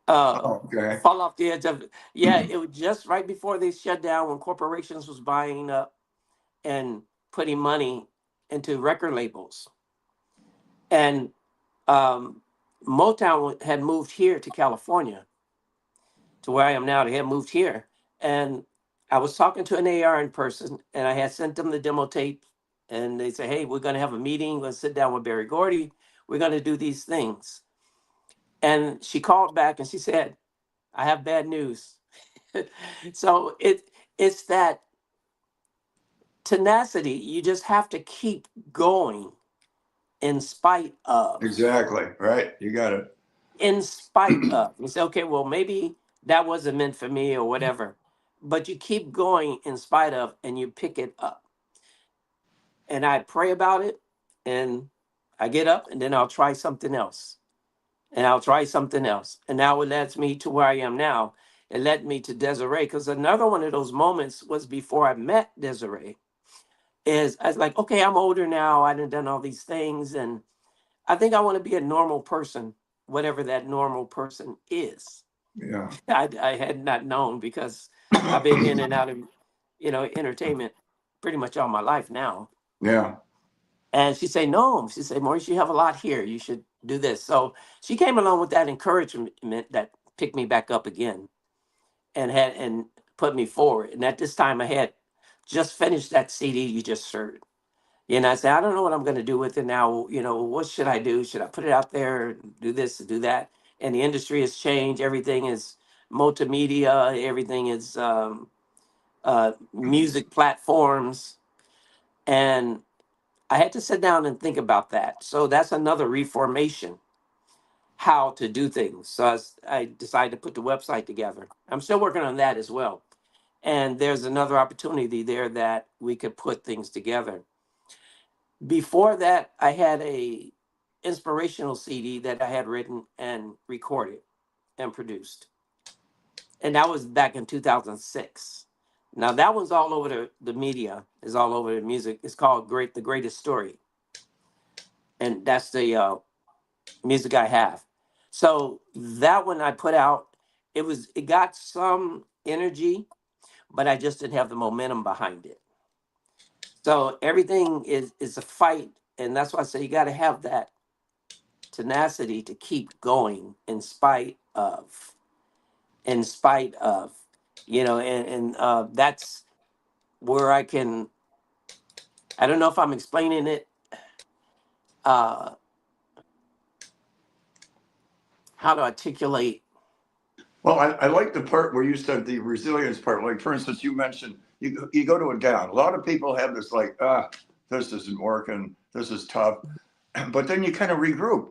Okay. fall off the edge of it. Yeah, it was just right before they shut down, when corporations was buying up and putting money into record labels. And Motown had moved here to California, to where I am now. They had moved here. And I was talking to an AR in person, and I had sent them the demo tape. And they said, hey, we're going to have a meeting. We're going to sit down with Barry Gordy. We're going to do these things. And she called back and she said, I have bad news. So it's that tenacity. You just have to keep going in spite of. Exactly. Right. You got it. In spite of. You say, okay, well, maybe that wasn't meant for me or whatever. But you keep going in spite of, and you pick it up. And I pray about it, and I get up, and then I'll try something else. And I'll try something else. And now it leads me to where I am now. It led me to Desiree, because another one of those moments was before I met Desiree. Is I was like, okay, I'm older now. I done all these things, and I think I want to be a normal person, whatever that normal person is. Yeah. I had not known, because I've been in and out of, entertainment pretty much all my life now. Yeah. And she said, no, she said, Maurice, you have a lot here. You should do this. So she came along with that encouragement that picked me back up again and put me forward. And at this time I had just finished that CD you just heard. And I said, I don't know what I'm going to do with it now. What should I do? Should I put it out there, do this, do that? And the industry has changed. Everything is multimedia. Everything is music platforms. And I had to sit down and think about that. So that's another reformation, how to do things. So I decided to put the website together. I'm still working on that as well. And there's another opportunity there that we could put things together. Before that, I had a inspirational CD that I had written and recorded and produced. And that was back in 2006. Now that one's all over the media, is all over the music. It's called The Greatest Story. And that's the music I have. So that one I put out, it got some energy, but I just didn't have the momentum behind it. So everything is a fight, and that's why I say you got to have that tenacity to keep going in spite of, and that's where I don't know if I'm explaining it, how to articulate. Well, I like the part where you said the resilience part. Like, for instance, you mentioned you go to a down. A lot of people have this like, this isn't working. This is tough. But then you kind of regroup.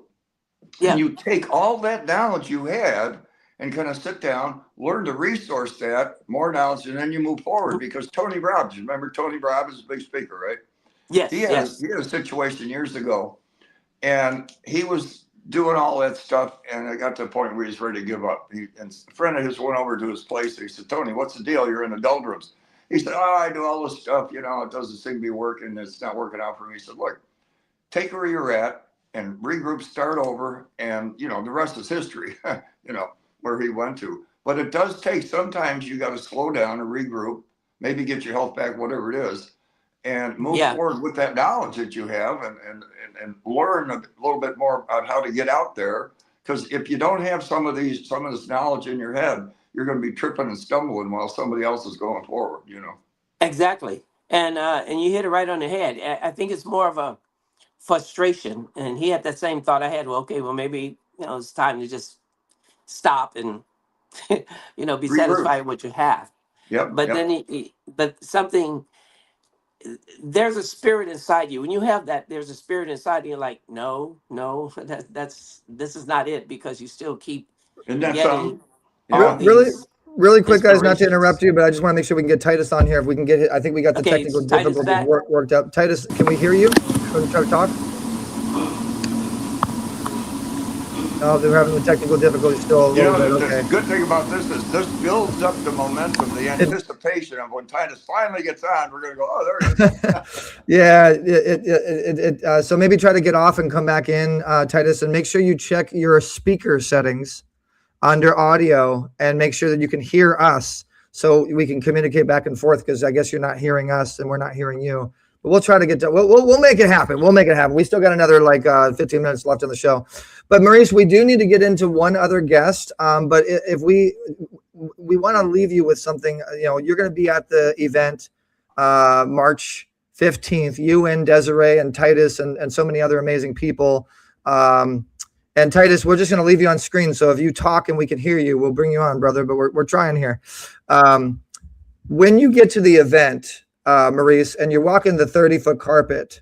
Yeah. And you take all that knowledge you had and kind of sit down, learn to resource that, more knowledge, and then you move forward. Because Tony Robbins, remember Tony Robbins is a big speaker, right? Yes, He had a situation years ago, and he was doing all that stuff, and it got to the point where he's ready to give up. And a friend of his went over to his place. And he said, Tony, what's the deal? You're in the doldrums. He said, I do all this stuff. It doesn't seem to be working. It's not working out for me. He said, look, take where you're at and regroup, start over. And, the rest is history, where he went to. But it does take, sometimes you got to slow down and regroup, maybe get your health back, whatever it is, and move forward with that knowledge that you have and learn a little bit more about how to get out there. Because if you don't have some of this knowledge in your head, you're going to be tripping and stumbling while somebody else is going forward, Exactly. And you hit it right on the head. I think it's more of a frustration. And he had that same thought I had. Well, okay, well, maybe, it's time to just stop and, be satisfied with what you have. Yep. But then there's a spirit inside you. When you have that, there's a spirit inside you like, no, this is not it, because you still keep getting all these Really quick, guys, not to interrupt you, but I just want to make sure we can get Titus on here. If we can get it, I think we got the technical difficulties worked out. Titus, can we hear you? Can we try to talk? Oh, they're having the technical difficulties still a little bit. Okay. The good thing about this is this builds up the momentum, the anticipation of when Titus finally gets on, we're going to go, oh, there it is. Yeah. So maybe try to get off and come back in, Titus, and make sure you check your speaker settings under audio and make sure that you can hear us so we can communicate back and forth, because I guess you're not hearing us and we're not hearing you. But we'll try to get to, we'll make it happen. We'll make it happen. We still got another 15 minutes left on the show. But Maurice, we do need to get into one other guest. But if we want to leave you with something, you're going to be at the event March 15th, you and Desiree and Titus and so many other amazing people. And Titus, we're just going to leave you on screen. So if you talk and we can hear you, we'll bring you on, brother. But we're trying here. When you get to the event, Maurice, and you're walking the 30-foot carpet,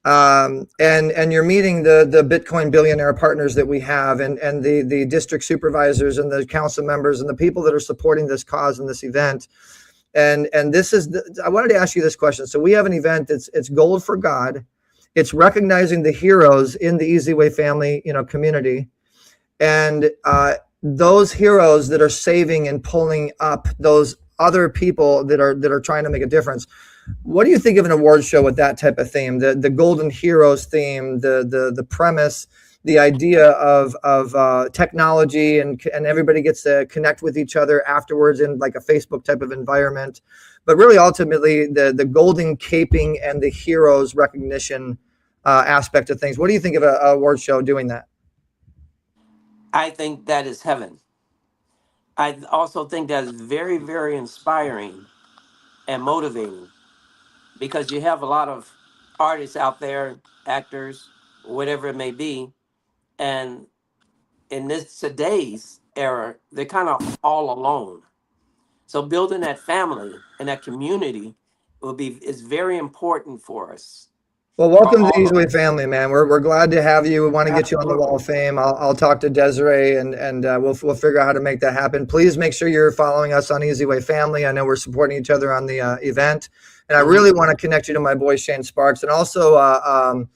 and you're meeting the Bitcoin billionaire partners that we have, and the district supervisors and the council members and the people that are supporting this cause and this event. And this is I wanted to ask you this question. So we have an event it's Gold for God. It's recognizing the heroes in the eZWay family, community, and those heroes that are saving and pulling up those other people that are trying to make a difference. What do you think of an award show with that type of theme? The Golden Heroes theme, the premise, the idea of technology and everybody gets to connect with each other afterwards in like a Facebook type of environment, but really ultimately the golden caping and the heroes recognition aspect of things. What do you think of an award show doing that? I think that is heaven. I also think that is very, very inspiring and motivating, because you have a lot of artists out there, actors, whatever it may be. And in this today's era, they're kind of all alone. So building that family and that community is very important for us. Well, welcome to the All of eZWay us. family, man. We're glad to have you. We want to get you on the Wall of Absolutely. Fame. I'll talk to Desiree and we'll figure out how to make that happen. Please make sure you're following us on eZWay family. I know we're supporting each other on the event, and I really want to connect you to my boy Shane Sparks and also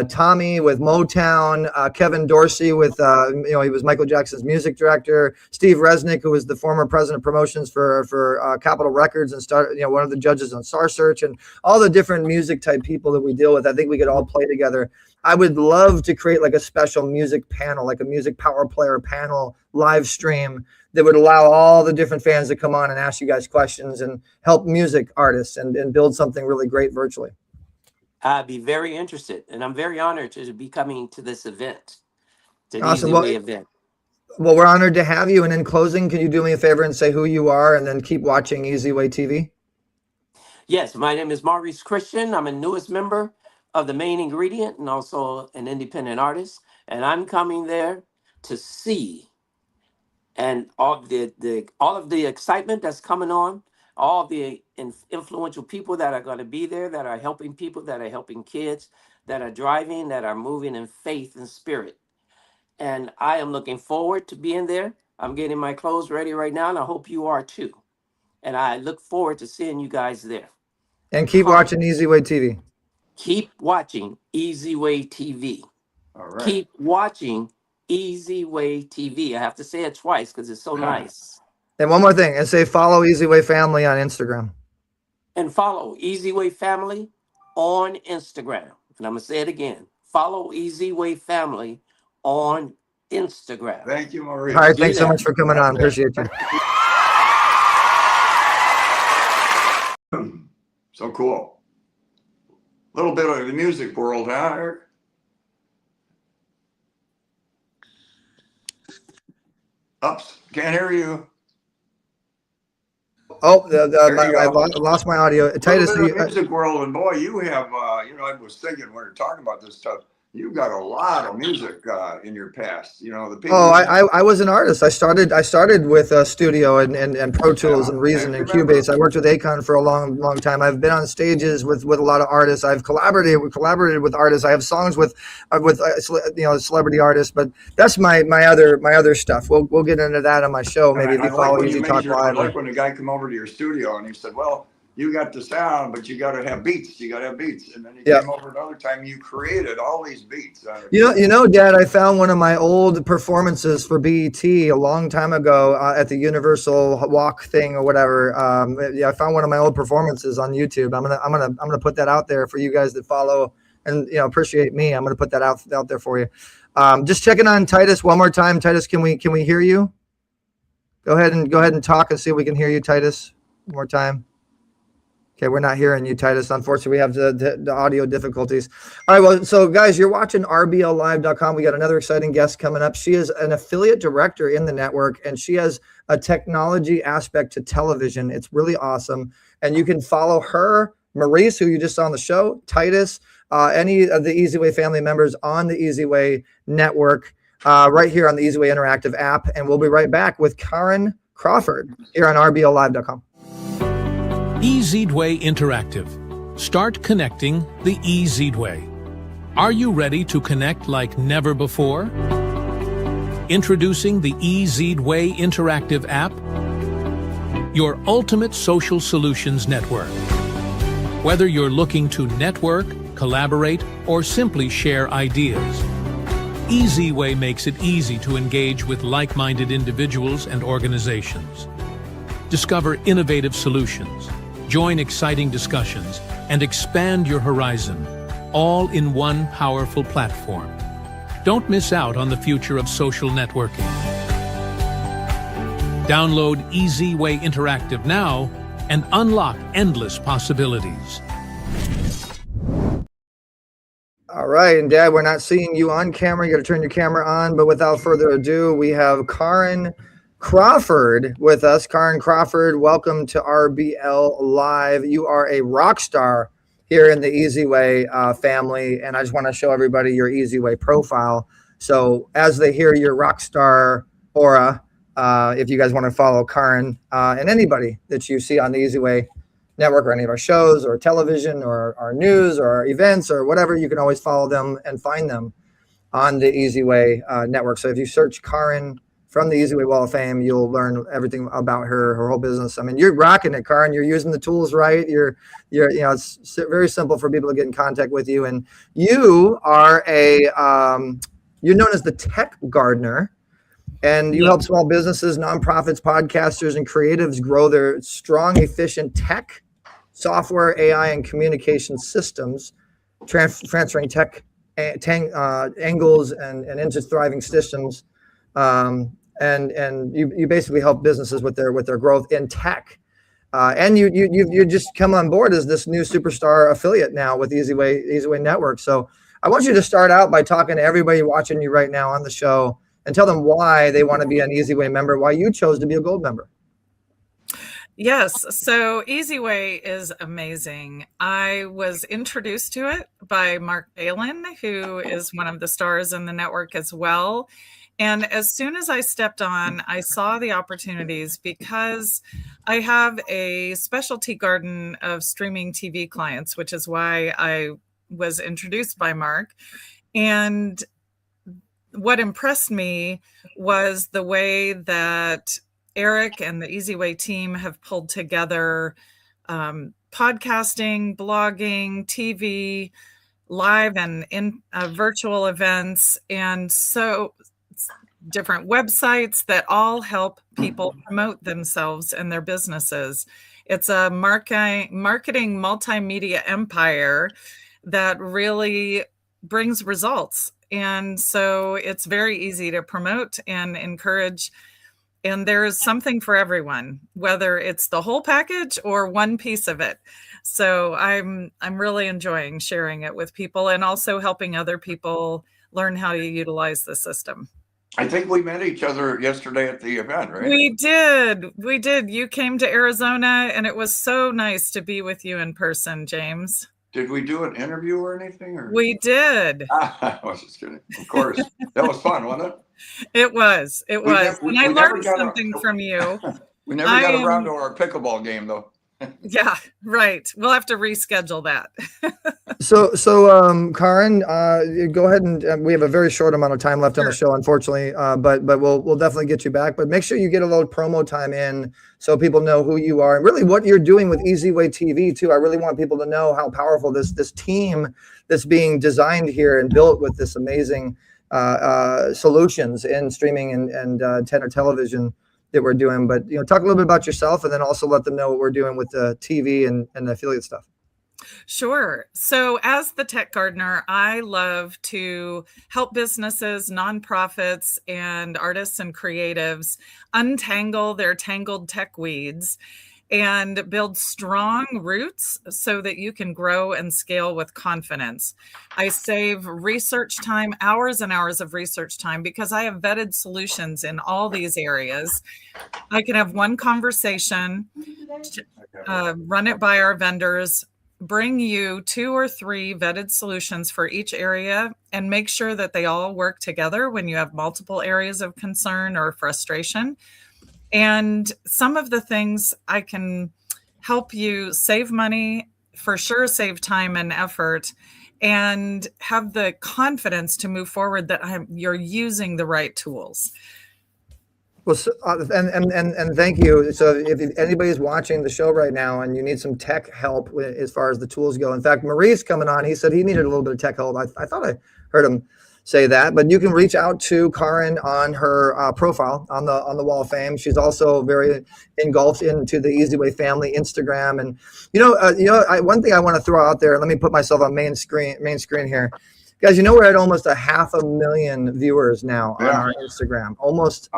Tommy with Motown, Kevin Dorsey with he was Michael Jackson's music director, Steve Resnick, who was the former president of promotions for Capitol Records and one of the judges on Star Search, and all the different music type people that we deal with. I think we could all play together. I would love to create like a special music panel, like a music power player panel live stream that would allow all the different fans to come on and ask you guys questions and help music artists and build something really great virtually. I'd be very interested, and I'm very honored to be coming to this event, to the Awesome. eZWay event. Well, we're honored to have you. And in closing, can you do me a favor and say who you are and then keep watching eZWay TV? Yes, my name is Maurice Christian. I'm a newest member of the Main Ingredient and also an independent artist. And I'm coming there to see and all of the excitement that's coming on, all the influential people that are going to be there, that are helping people, that are helping kids, that are driving, that are moving in faith and spirit. And I am looking forward to being there. I'm getting my clothes ready right now, and I hope you are too. And I look forward to seeing you guys there. And keep watching eZWay TV. Keep watching eZWay TV. All right. Keep watching eZWay TV. I have to say it twice because it's so nice. And one more thing, and say follow eZWay Family on Instagram. And follow eZWay Family on Instagram. And I'm going to say it again. Follow eZWay Family on Instagram. Thank you, Maurice. All right, thanks so much for coming on. Appreciate you. So cool. A little bit of the music world, huh, Eric? Oops, can't hear you. Oh, I lost my audio. Titus, A little bit of the music world, and boy, you have, I was thinking when we were talking about this stuff, you've got a lot of music in your past. The people. Oh, I was an artist. I started with Studio and Pro Tools and Reason and Cubase. I worked with Akon for a long time. I've been on stages with a lot of artists. I've collaborated with artists. I have songs with celebrity artists. But that's my other stuff. We'll get into that on my show. Maybe if you follow Easy Talk Live. I like when the guy come over to your studio and he said, "Well, you got the sound, but you got to have beats. You got to have beats." And then he came over another time. You created all these beats. Dad, I found one of my old performances for BET a long time ago at the Universal Walk thing or whatever. I found one of my old performances on YouTube. I'm gonna put that out there for you guys that follow and appreciate me. I'm gonna put that out there for you. Just checking on Titus one more time. Titus, can we hear you? Go ahead and talk and see if we can hear you, Titus. One more time. Okay, we're not hearing you, Titus. Unfortunately, we have the audio difficulties. All right, well, so guys, you're watching RBLlive.com. We got another exciting guest coming up. She is an affiliate director in the network, and she has a technology aspect to television. It's really awesome. And you can follow her, Maurice, who you just saw on the show, Titus, any of the eZWay family members on the eZWay network, right here on the eZWay Interactive app. And we'll be right back with Karin Crawford here on RBLlive.com. eZWay Interactive. Start connecting the eZWay. Are you ready to connect like never before? Introducing the eZWay Interactive app, your ultimate social solutions network. Whether you're looking to network, collaborate, or simply share ideas, eZWay makes it easy to engage with like-minded individuals and organizations. Discover innovative solutions, join exciting discussions, and expand your horizon, all in one powerful platform. Don't miss out on the future of social networking. Download eZWay Interactive now and unlock endless possibilities. All right, and Dad, we're not seeing you on camera. You got to turn your camera on, but without further ado, we have Karin Crawford with us. Karin Crawford, welcome to RBL Live. You are a rock star here in the eZWay family. And I just want to show everybody your eZWay profile. So as they hear your rock star aura, if you guys want to follow Karin and anybody that you see on the eZWay network or any of our shows or television or our news or our events or whatever, you can always follow them and find them on the eZWay network. So if you search Karin from the eZWay Wall of Fame, you'll learn everything about her whole business. I mean, you're rocking it, Karin. You're using the tools right. You're it's very simple for people to get in contact with you. And you are you're known as the tech gardener. And you help small businesses, nonprofits, podcasters, and creatives grow their strong, efficient tech, software, AI, and communication systems, transferring tech angles and into thriving systems. And you basically help businesses with their growth in tech. And you just come on board as this new superstar affiliate now with eZWay Network. So I want you to start out by talking to everybody watching you right now on the show and tell them why they want to be an eZWay member, why you chose to be a gold member. Yes. So eZWay is amazing. I was introduced to it by Mark Balin, who is one of the stars in the network as well. And as soon as I stepped on, I saw the opportunities because I have a specialty garden of streaming TV clients, which is why I was introduced by Mark. And what impressed me was the way that Eric and the eZWay team have pulled together podcasting, blogging, TV, live and in virtual events, and so different websites that all help people promote themselves and their businesses. It's a marketing multimedia empire that really brings results. And so it's very easy to promote and encourage. And there's something for everyone, whether it's the whole package or one piece of it. So I'm really enjoying sharing it with people and also helping other people learn how to utilize the system. I think we met each other yesterday at the event, right? We did. You came to Arizona, and it was so nice to be with you in person, James. Did we do an interview or anything? Or? We did. I was just kidding. Of course. That was fun, wasn't it? It was. And I learned something from you. We never got around to our pickleball game, though. Yeah, right. We'll have to reschedule that. So Karin, go ahead and we have a very short amount of time left on the show, unfortunately, but we'll definitely get you back. But make sure you get a little promo time in so people know who you are and really what you're doing with eZWay TV too. I really want people to know how powerful this team that's being designed here and built with this amazing solutions in streaming and television that we're doing. But talk a little bit about yourself, and then also let them know what we're doing with the TV and the affiliate stuff. Sure. So as the tech gardener, I love to help businesses, nonprofits, and artists and creatives untangle their tangled tech weeds and build strong roots so that you can grow and scale with confidence. I save research time, hours and hours of research time, because I have vetted solutions in all these areas. I can have one conversation, run it by our vendors, bring you 2 or 3 vetted solutions for each area, and make sure that they all work together when you have multiple areas of concern or frustration. And some of the things I can help you save money, for sure save time and effort, and have the confidence to move forward that you're using the right tools. Well, and thank you. So if anybody's watching the show right now and you need some tech help as far as the tools go, in fact, Maurice coming on, he said he needed a little bit of tech help. I thought I heard him say that, but you can reach out to Karin on her profile on the Wall of Fame. She's also very engulfed into the eZWay family Instagram, and one thing I want to throw out there. Let me put myself on main screen here, guys. We're at almost 500,000 viewers now on our Instagram. Almost,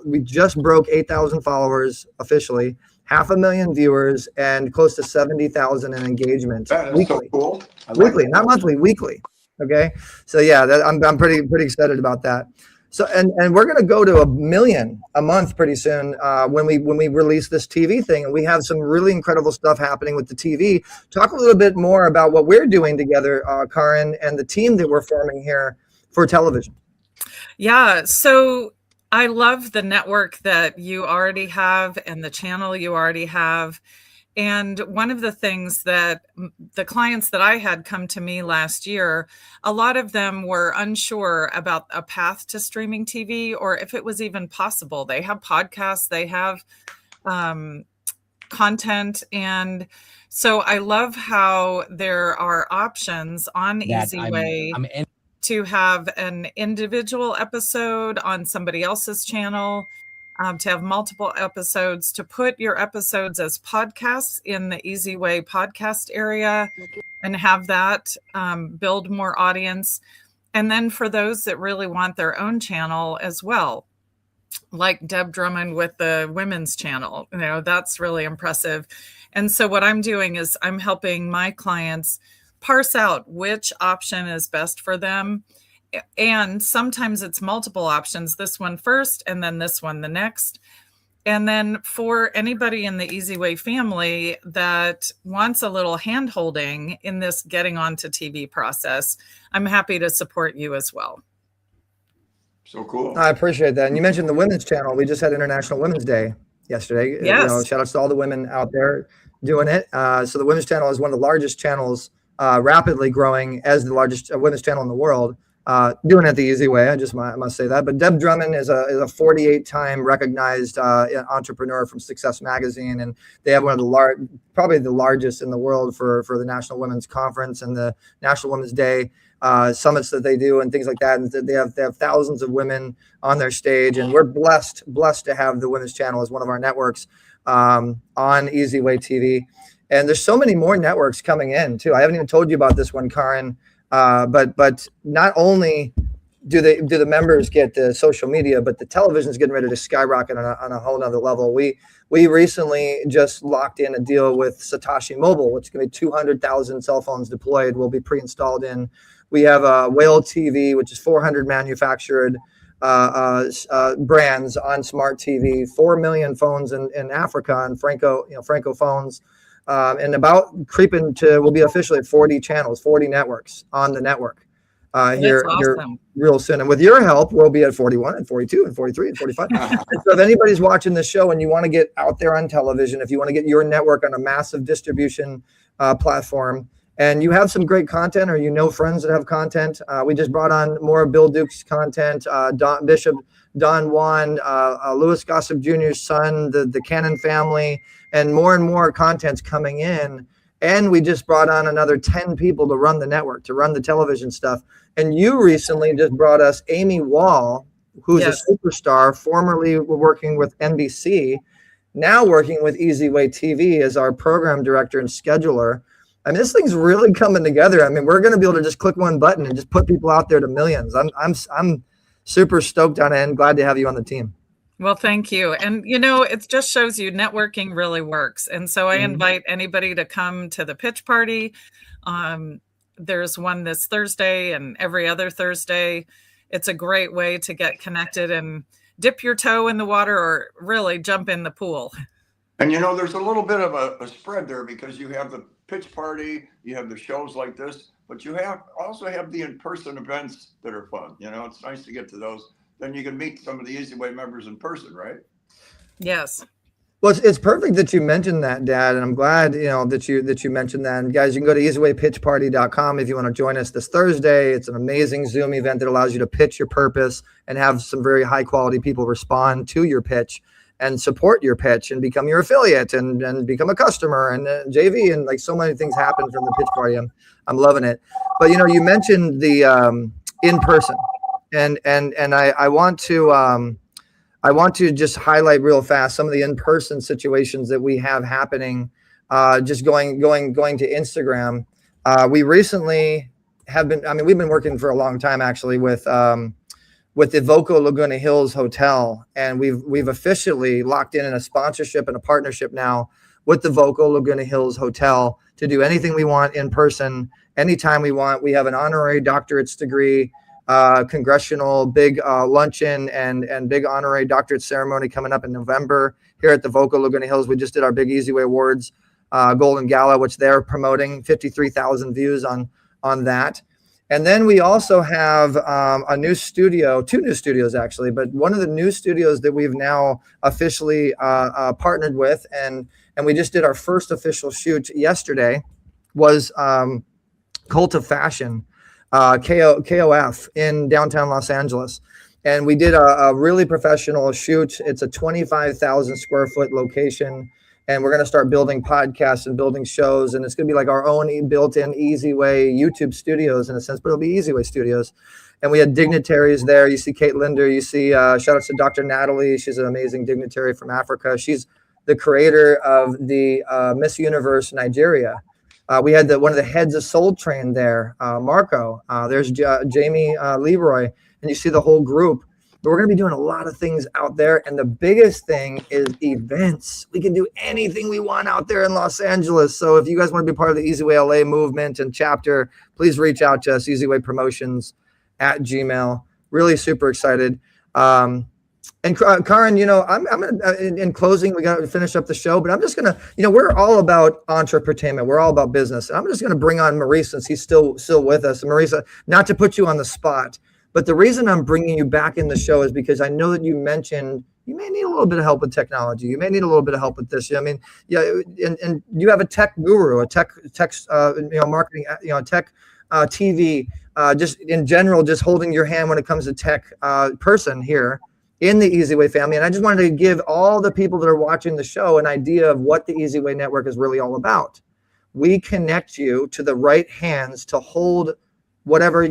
we just broke 8,000 followers officially. 500,000 viewers and close to 70,000 in engagement. That is weekly. So cool. Weekly, not monthly, weekly. Okay, so yeah, I'm pretty excited about that. So, and we're going to go to 1 million a month pretty soon when we release this TV thing, and we have some really incredible stuff happening with the TV. Talk a little bit more about what we're doing together, Karin, and the team that we're forming here for television. Yeah, so I love the network that you already have and the channel you already have. And one of the things that the clients that I had come to me last year, a lot of them were unsure about a path to streaming TV or if it was even possible. They have podcasts, they have content. And so I love how there are options on eZWay to have an individual episode on somebody else's channel. To have multiple episodes, to put your episodes as podcasts in the eZWay podcast area and have that build more audience. And then for those that really want their own channel as well, like Deb Drummond with the women's channel, that's really impressive. And so what I'm doing is I'm helping my clients parse out which option is best for them. And sometimes it's multiple options, this one first, and then this one the next. And then for anybody in the eZWay family that wants a little hand-holding in this getting onto TV process, I'm happy to support you as well. So cool. I appreciate that. And you mentioned the women's channel. We just had International Women's Day yesterday. Yes. Shout outs to all the women out there doing it. So the women's channel is one of the largest channels, rapidly growing as the largest women's channel in the world. Doing it the eZWay, I must say that. But Deb Drummond is a 48-time recognized entrepreneur from Success Magazine, and they have one of the probably the largest in the world for the National Women's Conference and the National Women's Day summits that they do and things like that. And they have thousands of women on their stage, and we're blessed to have the Women's Channel as one of our networks on eZWay TV. And there's so many more networks coming in too. I haven't even told you about this one, Karin. But not only do the members get the social media, but the television is getting ready to skyrocket on a whole nother level. We recently just locked in a deal with Satoshi Mobile, which is going to be 200,000 cell phones deployed, will be pre-installed in. We have Whale TV, which is 400 manufactured brands on smart TV, 4 million phones in Africa on Franco phones. And about creeping we'll be officially at 40 channels, 40 networks on the network here real soon. And with your help, we'll be at 41 and 42 and 43 and 45. And so if anybody's watching this show and you want to get out there on television, if you want to get your network on a massive distribution platform, and you have some great content or friends that have content, we just brought on more Bill Duke's content, Don Juan, Louis Gossett Jr.'s son, the Cannon family, and more content's coming in. And we just brought on another 10 people to run the network, to run the television stuff. And you recently just brought us Amy Wall, who's a superstar, formerly working with NBC, now working with eZWay TV as our program director and scheduler. I mean, this thing's really coming together. I mean, we're going to be able to just click one button and just put people out there to millions. I'm super stoked on it and glad to have you on the team. Well, thank you. And, it just shows you networking really works. And so I invite anybody to come to the pitch party. There's one this Thursday and every other Thursday. It's a great way to get connected and dip your toe in the water or really jump in the pool. And, there's a little bit of a spread there because you have the pitch party, you have the shows like this, but you also have the in-person events that are fun. It's nice to get to those. Then you can meet some of the eZWay members in person, right? Yes. Well, it's perfect that you mentioned that, Dad, and I'm glad that you mentioned that. And guys, you can go to eZWayPitchParty.com if you want to join us this Thursday. It's an amazing Zoom event that allows you to pitch your purpose and have some very high quality people respond to your pitch and support your pitch and become your affiliate and become a customer and JV, and like so many things happen from the pitch party. I'm loving it. But you mentioned the in person. And I want to just highlight real fast some of the in-person situations that we have happening. Just going to Instagram. We recently have been. I mean, we've been working for a long time actually with the Voco Laguna Hills Hotel, and we've officially locked in a sponsorship and a partnership now with the Voco Laguna Hills Hotel to do anything we want in person, anytime we want. We have an honorary doctorate's degree congressional big luncheon and big honorary doctorate ceremony coming up in November here at the VOCO Laguna Hills. We just did our big eZWay Awards Golden Gala, which they're promoting, 53,000 views on that. And then we also have a new studio, 2 new studios actually, but one of the new studios that we've now officially partnered with, and we just did our first official shoot yesterday, was Cult of Fashion, KOF in downtown Los Angeles. And we did a really professional shoot. It's a 25,000 square foot location. And we're going to start building podcasts and building shows. And it's going to be like our own built-in eZWay YouTube studios in a sense, but it'll be eZWay studios. And we had dignitaries there. You see Kate Linder. You see, shout out to Dr. Natalie. She's an amazing dignitary from Africa. She's the creator of the Miss Universe Nigeria. We had one of the heads of Soul Train there, Marco. There's Jamie Leroy. And you see the whole group. But we're going to be doing a lot of things out there. And the biggest thing is events. We can do anything we want out there in Los Angeles. So if you guys want to be part of the eZWay LA movement and chapter, please reach out to us, eZWay Promotions @gmail. Really super excited. And Karin, you know, I'm in closing, we got to finish up the show, but I'm just going to, you know, we're all about entrepreneurship. We're all about business. And I'm just going to bring on Maurice since he's still with us. And Maurice, not to put you on the spot, but the reason I'm bringing you back in the show is because I know that you mentioned you may need a little bit of help with technology. You may need a little bit of help with this. I mean, yeah, and you have a tech guru, a tech, marketing, tech TV, just in general, just holding your hand when it comes to tech person here in the eZWay family. And I just wanted to give all the people that are watching the show an idea of what the eZWay network is really all about. We connect you to the right hands to hold whatever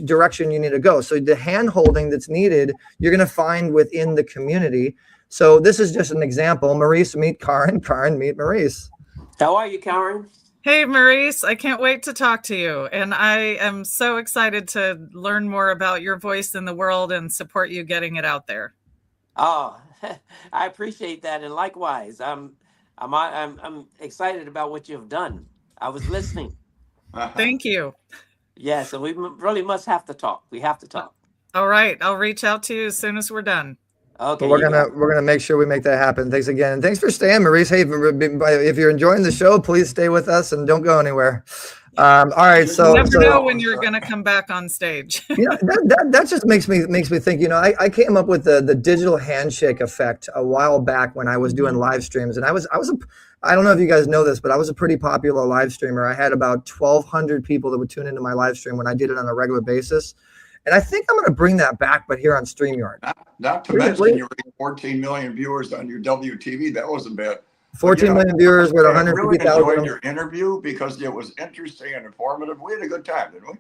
direction you need to go. So the hand holding that's needed, you're going to find within the community. So this is just an example. Maurice, meet Karin. Karin, meet Maurice. How are you, Karin? Hey, Maurice, I can't wait to talk to you. And I am so excited to learn more about your voice in the world and support you getting it out there. Oh, I appreciate that. And likewise, I'm excited about what you've done. I was listening. Thank you. Yeah, so we really must have to talk. We have to talk. All right. I'll reach out to you as soon as we're done. Okay. Well, we're gonna make sure we make that happen. Thanks again, and thanks for staying, Maurice. Hey, if you're enjoying the show, please stay with us and don't go anywhere. All right, so you never know when you're gonna come back on stage. You know, that just makes me think. You know, I came up with the digital handshake effect a while back when I was doing live streams, and I don't know if you guys know this, but I was a pretty popular live streamer. I had about 1,200 people that would tune into my live stream when I did it on a regular basis. And I think I'm going to bring that back, but here on StreamYard. Not to mention you're 14 million viewers on your WTV. That wasn't bad. 14 million viewers with 150,000. I really enjoyed your interview because it was interesting and informative. We had a good time, didn't we?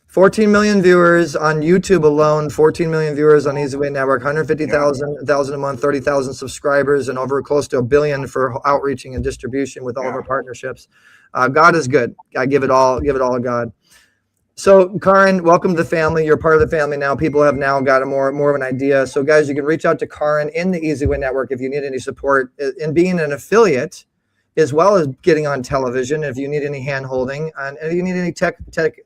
14 million viewers on YouTube alone, 14 million viewers on eZWay Network, 150,000 a month, 30,000 subscribers, and over close to $1 billion for outreaching and distribution with all of our partnerships. God is good. I give it all to God. So, Karin, welcome to the family. You're part of the family now. People have now got more of an idea. So, guys, you can reach out to Karin in the eZWay Network if you need any support in being an affiliate, as well as getting on television. If you need any hand holding and if you need any tech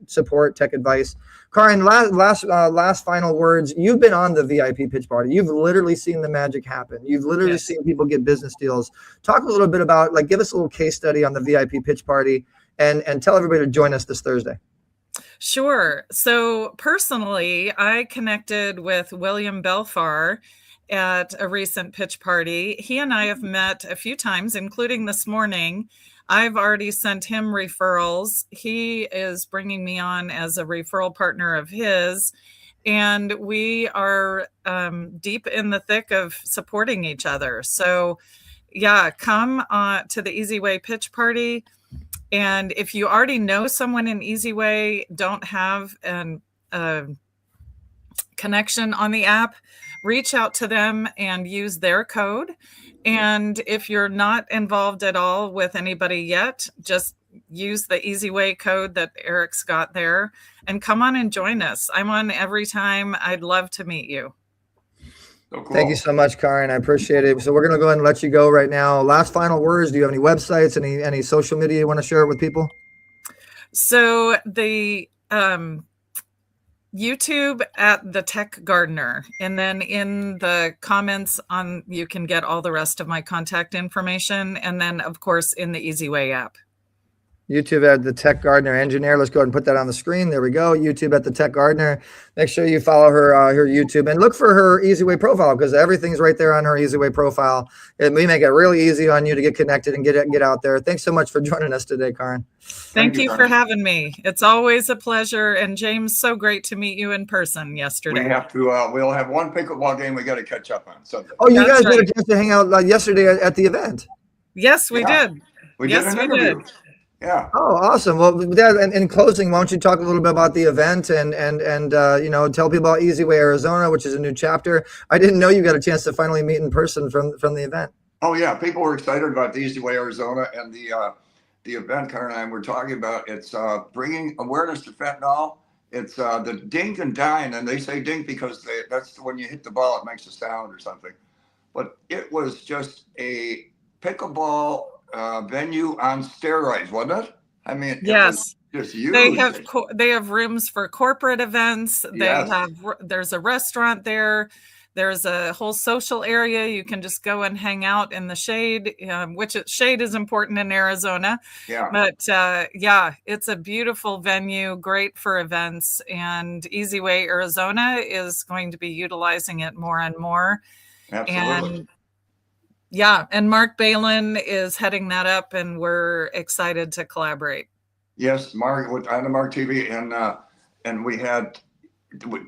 support, tech advice. Karin, last final words. You've been on the VIP pitch party. You've literally seen the magic happen. You've literally seen people get business deals. Talk a little bit about, give us a little case study on the VIP pitch party and tell everybody to join us this Thursday. Sure. So personally, I connected with William Belfar at a recent pitch party. He and I have met a few times, including this morning. I've already sent him referrals. He is bringing me on as a referral partner of his. And we are deep in the thick of supporting each other. So yeah, come to the eZWay pitch party. And if you already know someone in eZWay, don't have a connection on the app, reach out to them and use their code. And if you're not involved at all with anybody yet, just use the eZWay code that Eric's got there and come on and join us. I'm on every time. I'd love to meet you. So cool. Thank you so much, Karin. I appreciate it. So we're going to go ahead and let you go right now. Last final words. Do you have any websites, any social media you want to share with people? So the YouTube at The Tech Gardener. And then in the comments you can get all the rest of my contact information. And then, of course, in the eZWay app. YouTube at The Tech Gardener Engineer. Let's go ahead and put that on the screen. There we go. YouTube at The Tech Gardener. Make sure you follow her her YouTube and look for her eZWay profile, because everything's right there on her eZWay profile. We make it really easy on you to get connected and get out there. Thanks so much for joining us today, Karin. Thank you for having me. It's always a pleasure. And James, so great to meet you in person yesterday. We have to. We'll have one pickleball game we got to catch up on Sunday. Oh, you guys had a chance to hang out yesterday at the event. Yes, we did. We did an interview. Yeah. Oh, awesome. Well, Dad, in closing, why don't you talk a little bit about the event and tell people about eZWay Arizona, which is a new chapter. I didn't know you got a chance to finally meet in person from the event. Oh yeah, people were excited about the eZWay Arizona and the event Karin and I were talking about. It's bringing awareness to fentanyl. It's the dink and dine, and they say dink because that's when you hit the ball, it makes a sound or something. But it was just a pickleball venue on steroids, wasn't it? I mean, yes, just huge. They have rooms for corporate events. There's a restaurant there. There's a whole social area. You can just go and hang out in the shade, shade is important in Arizona. Yeah. But it's a beautiful venue, great for events, and eZWay Arizona is going to be utilizing it more and more. Absolutely. And Mark Balin is heading that up, and we're excited to collaborate. Yes, Mark on the Mark TV, and we had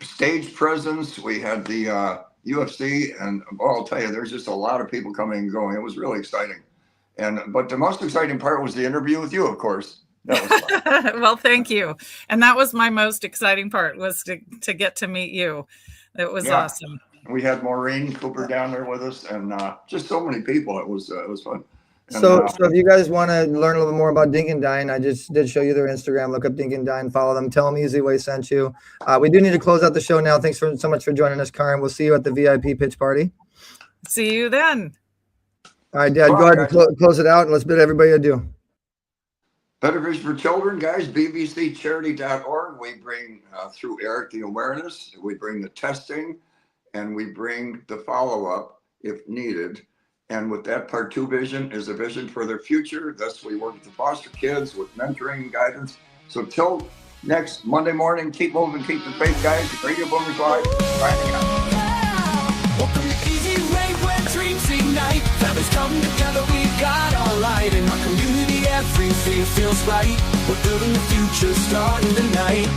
stage presence. We had the UFC, and I'll tell you, there's just a lot of people coming and going. It was really exciting, but the most exciting part was the interview with you, of course. That was fun. Well, thank you, and that was my most exciting part, was to get to meet you. It was awesome. We had Maureen Cooper down there with us, and just so many people. It was fun. And, so if you guys want to learn a little bit more about Dink and Dine, I just did show you their Instagram. Look up Dink and Dine, follow them, tell them eZWay sent you. We do need to close out the show now. Thanks so much for joining us, Karin. We'll see you at the VIP pitch party. See you then. All right, Dad, go ahead and close it out, and let's bid everybody adieu. Better Vision for Children, guys, bbccharity.org. We bring, through Eric, the awareness. We bring the testing, and we bring the follow-up if needed. And with that, part 2 vision is a vision for their future. Thus, we work with the foster kids with mentoring and guidance. So till next Monday morning, keep moving, keep the faith, guys. Radio Boomers Live, signing out. Welcome to eZWay, where dreams ignite. Families come together, we got our light. In our community, everything feels right. We're building the future, starting tonight.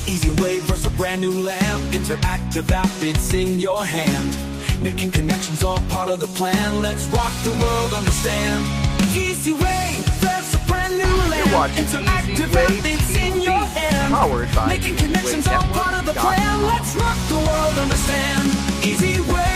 eZWay versus a brand new lamp. Interactive app, it's in your hand. Making connections all part of the plan. Let's rock the world, understand. eZWay, that's a brand new lamp. Interactive app, it's in your hand. Making connections all part of the plan. Let's rock the world, understand. eZWay.